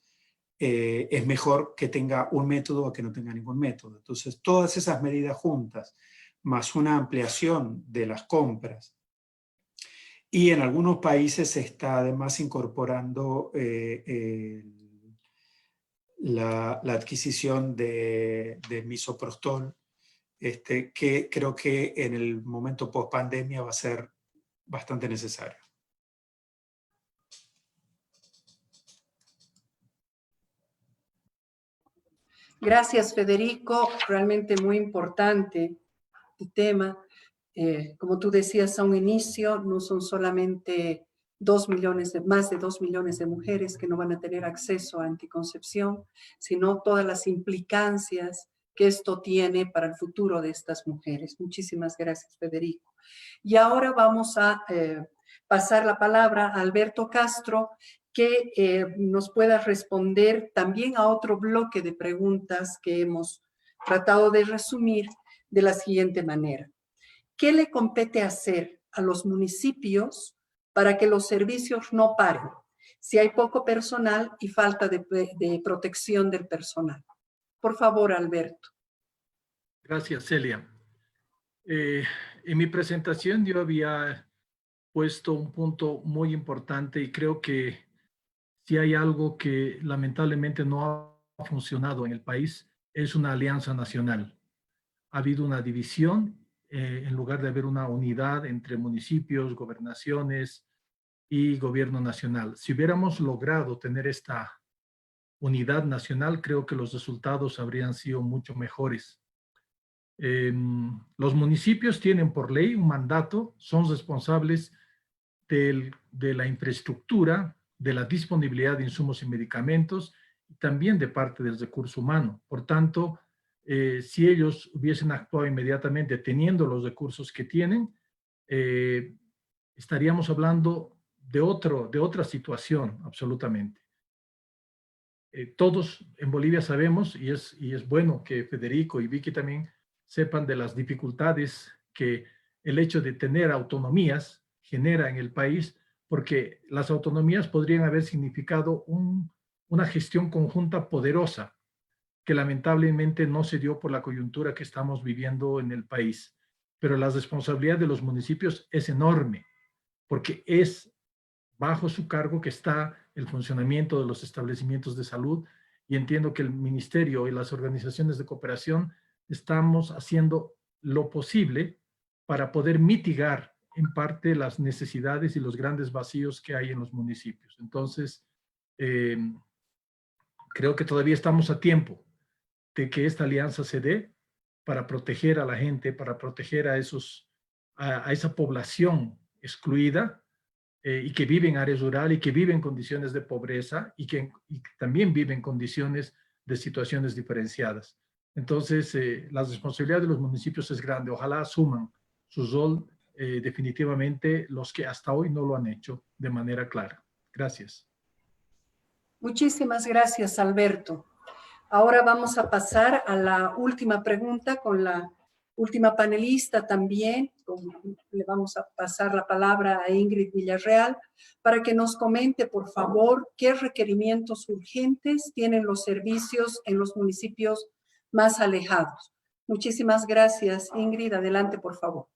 es mejor que tenga un método a que no tenga ningún método. Entonces, todas esas medidas juntas, más una ampliación de las compras, y en algunos países se está además incorporando la adquisición de misoprostol, que creo que en el momento post-pandemia va a ser bastante necesario. Gracias, Federico. Realmente muy importante el tema. Como tú decías a un inicio, no son solamente más de 2 millones de mujeres que no van a tener acceso a anticoncepción, sino todas las implicancias que esto tiene para el futuro de estas mujeres. Muchísimas gracias, Federico. Y ahora vamos a pasar la palabra a Alberto Castro, que nos pueda responder también a otro bloque de preguntas que hemos tratado de resumir de la siguiente manera. ¿Qué le compete hacer a los municipios para que los servicios no paren si hay poco personal y falta de protección del personal? Por favor, Alberto. Gracias, Celia. En mi presentación yo había puesto un punto muy importante y creo que si hay algo que lamentablemente no ha funcionado en el país, es una alianza nacional. Ha habido una división en lugar de haber una unidad entre municipios, gobernaciones y gobierno nacional. Si hubiéramos logrado tener esta unidad nacional, creo que los resultados habrían sido mucho mejores. Los municipios tienen por ley un mandato, son responsables de la infraestructura, de la disponibilidad de insumos y medicamentos, y también de parte del recurso humano. Por tanto, si ellos hubiesen actuado inmediatamente teniendo los recursos que tienen, estaríamos hablando de otra situación, absolutamente. Todos en Bolivia sabemos, y es bueno que Federico y Vicky también sepan de las dificultades que el hecho de tener autonomías genera en el país, porque las autonomías podrían haber significado una gestión conjunta poderosa, que lamentablemente no se dio por la coyuntura que estamos viviendo en el país. Pero la responsabilidad de los municipios es enorme, porque es bajo su cargo que está el funcionamiento de los establecimientos de salud, y entiendo que el ministerio y las organizaciones de cooperación estamos haciendo lo posible para poder mitigar en parte las necesidades y los grandes vacíos que hay en los municipios. Entonces, creo que todavía estamos a tiempo de que esta alianza se dé para proteger a la gente, para proteger a esa población excluida y que vive en áreas rurales y que vive en condiciones de pobreza y que también vive en condiciones de situaciones diferenciadas. Entonces, la responsabilidad de los municipios es grande. Ojalá asuman su rol definitivamente los que hasta hoy no lo han hecho de manera clara. Gracias. Muchísimas gracias, Alberto. Ahora vamos a pasar a la última pregunta con la última panelista también. Le vamos a pasar la palabra a Ingrid Villarreal para que nos comente, por favor, qué requerimientos urgentes tienen los servicios en los municipios más alejados. Muchísimas gracias, Ingrid. Adelante, por favor.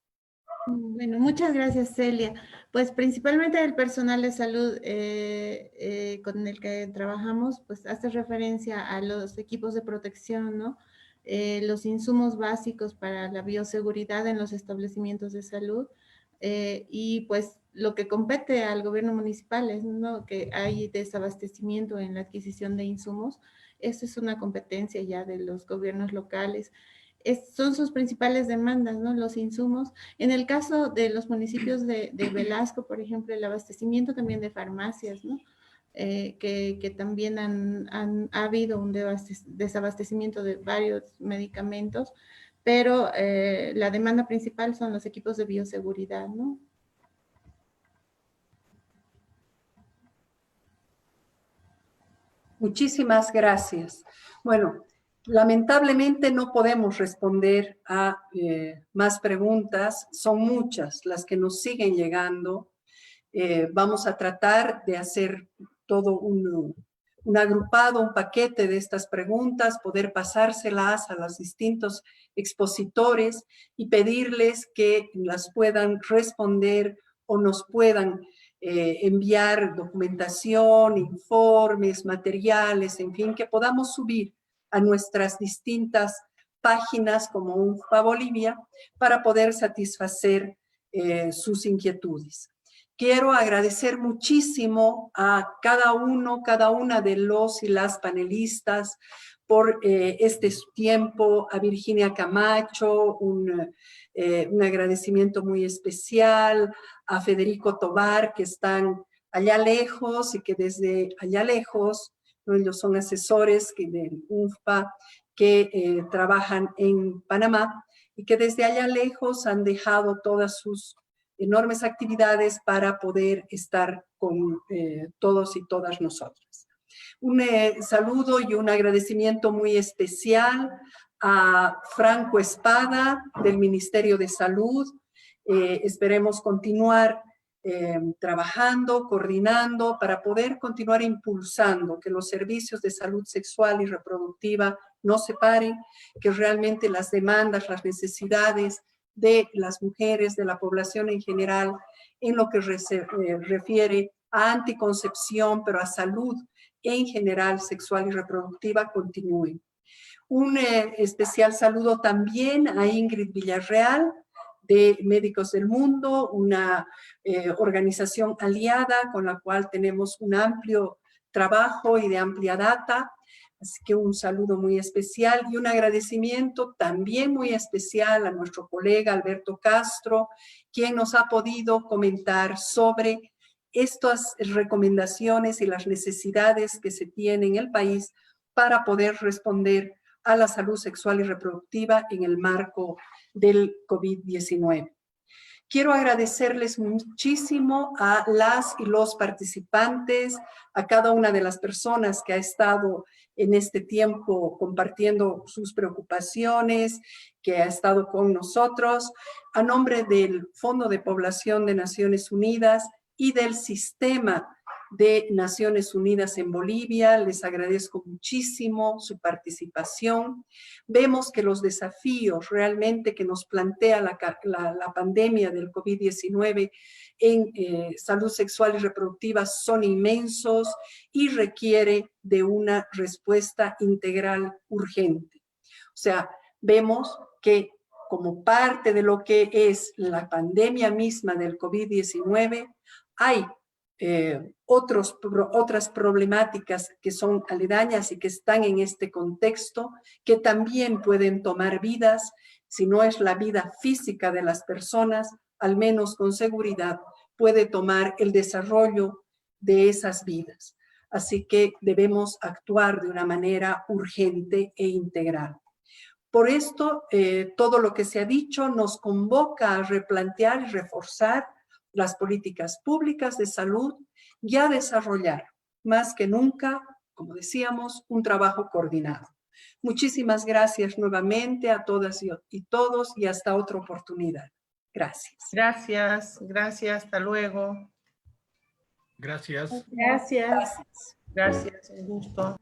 Bueno, muchas gracias, Celia. Pues principalmente el personal de salud con el que trabajamos, pues hace referencia a los equipos de protección, ¿no? Los insumos básicos para la bioseguridad en los establecimientos de salud y pues lo que compete al gobierno municipal es, ¿no?, que hay desabastecimiento en la adquisición de insumos. Eso es una competencia ya de los gobiernos locales. Son sus principales demandas, ¿no?, los insumos. En el caso de los municipios de Velasco, por ejemplo, el abastecimiento también de farmacias, ¿no? que también ha habido un desabastecimiento de varios medicamentos, pero la demanda principal son los equipos de bioseguridad, ¿no? Muchísimas gracias. Bueno, lamentablemente no podemos responder a más preguntas. Son muchas las que nos siguen llegando. Vamos a tratar de hacer todo un agrupado, un paquete de estas preguntas, poder pasárselas a los distintos expositores y pedirles que las puedan responder o nos puedan enviar documentación, informes, materiales, en fin, que podamos subir a nuestras distintas páginas como UNFPA Bolivia para poder satisfacer sus inquietudes. Quiero agradecer muchísimo a cada una de los y las panelistas por este tiempo, a Virginia Camacho, un agradecimiento muy especial, a Federico Tobar, que están allá lejos y que desde allá lejos, ¿no? Ellos son asesores del UNFPA que trabajan en Panamá y que desde allá lejos han dejado todas sus enormes actividades para poder estar con todos y todas nosotras. Un saludo y un agradecimiento muy especial a Franco Espada del Ministerio de Salud. Esperemos continuar trabajando, coordinando para poder continuar impulsando que los servicios de salud sexual y reproductiva no se paren, que realmente las demandas, las necesidades de las mujeres, de la población en general, en lo que se refiere a anticoncepción, pero a salud en general sexual y reproductiva, continúen. Un especial saludo también a Ingrid Villarreal, de Médicos del Mundo, una organización aliada con la cual tenemos un amplio trabajo y de amplia data. Así que un saludo muy especial y un agradecimiento también muy especial a nuestro colega Alberto Castro, quien nos ha podido comentar sobre estas recomendaciones y las necesidades que se tienen en el país para poder responder a la salud sexual y reproductiva en el marco del COVID-19. Quiero agradecerles muchísimo a las y los participantes, a cada una de las personas que ha estado en este tiempo compartiendo sus preocupaciones, que ha estado con nosotros, a nombre del Fondo de Población de Naciones Unidas y del Sistema de Naciones Unidas en Bolivia. Les agradezco muchísimo su participación. Vemos que los desafíos realmente que nos plantea la pandemia del COVID-19 en salud sexual y reproductiva son inmensos y requiere de una respuesta integral urgente. O sea, vemos que como parte de lo que es la pandemia misma del COVID-19, hay otras problemáticas que son aledañas y que están en este contexto, que también pueden tomar vidas, si no es la vida física de las personas, al menos con seguridad puede tomar el desarrollo de esas vidas. Así que debemos actuar de una manera urgente e integral. Por esto, todo lo que se ha dicho nos convoca a replantear y reforzar las políticas públicas de salud y a desarrollar, más que nunca, como decíamos, un trabajo coordinado. Muchísimas gracias nuevamente a todas y todos y hasta otra oportunidad. Gracias. Gracias, gracias, hasta luego. Gracias. Gracias. Gracias, un gusto.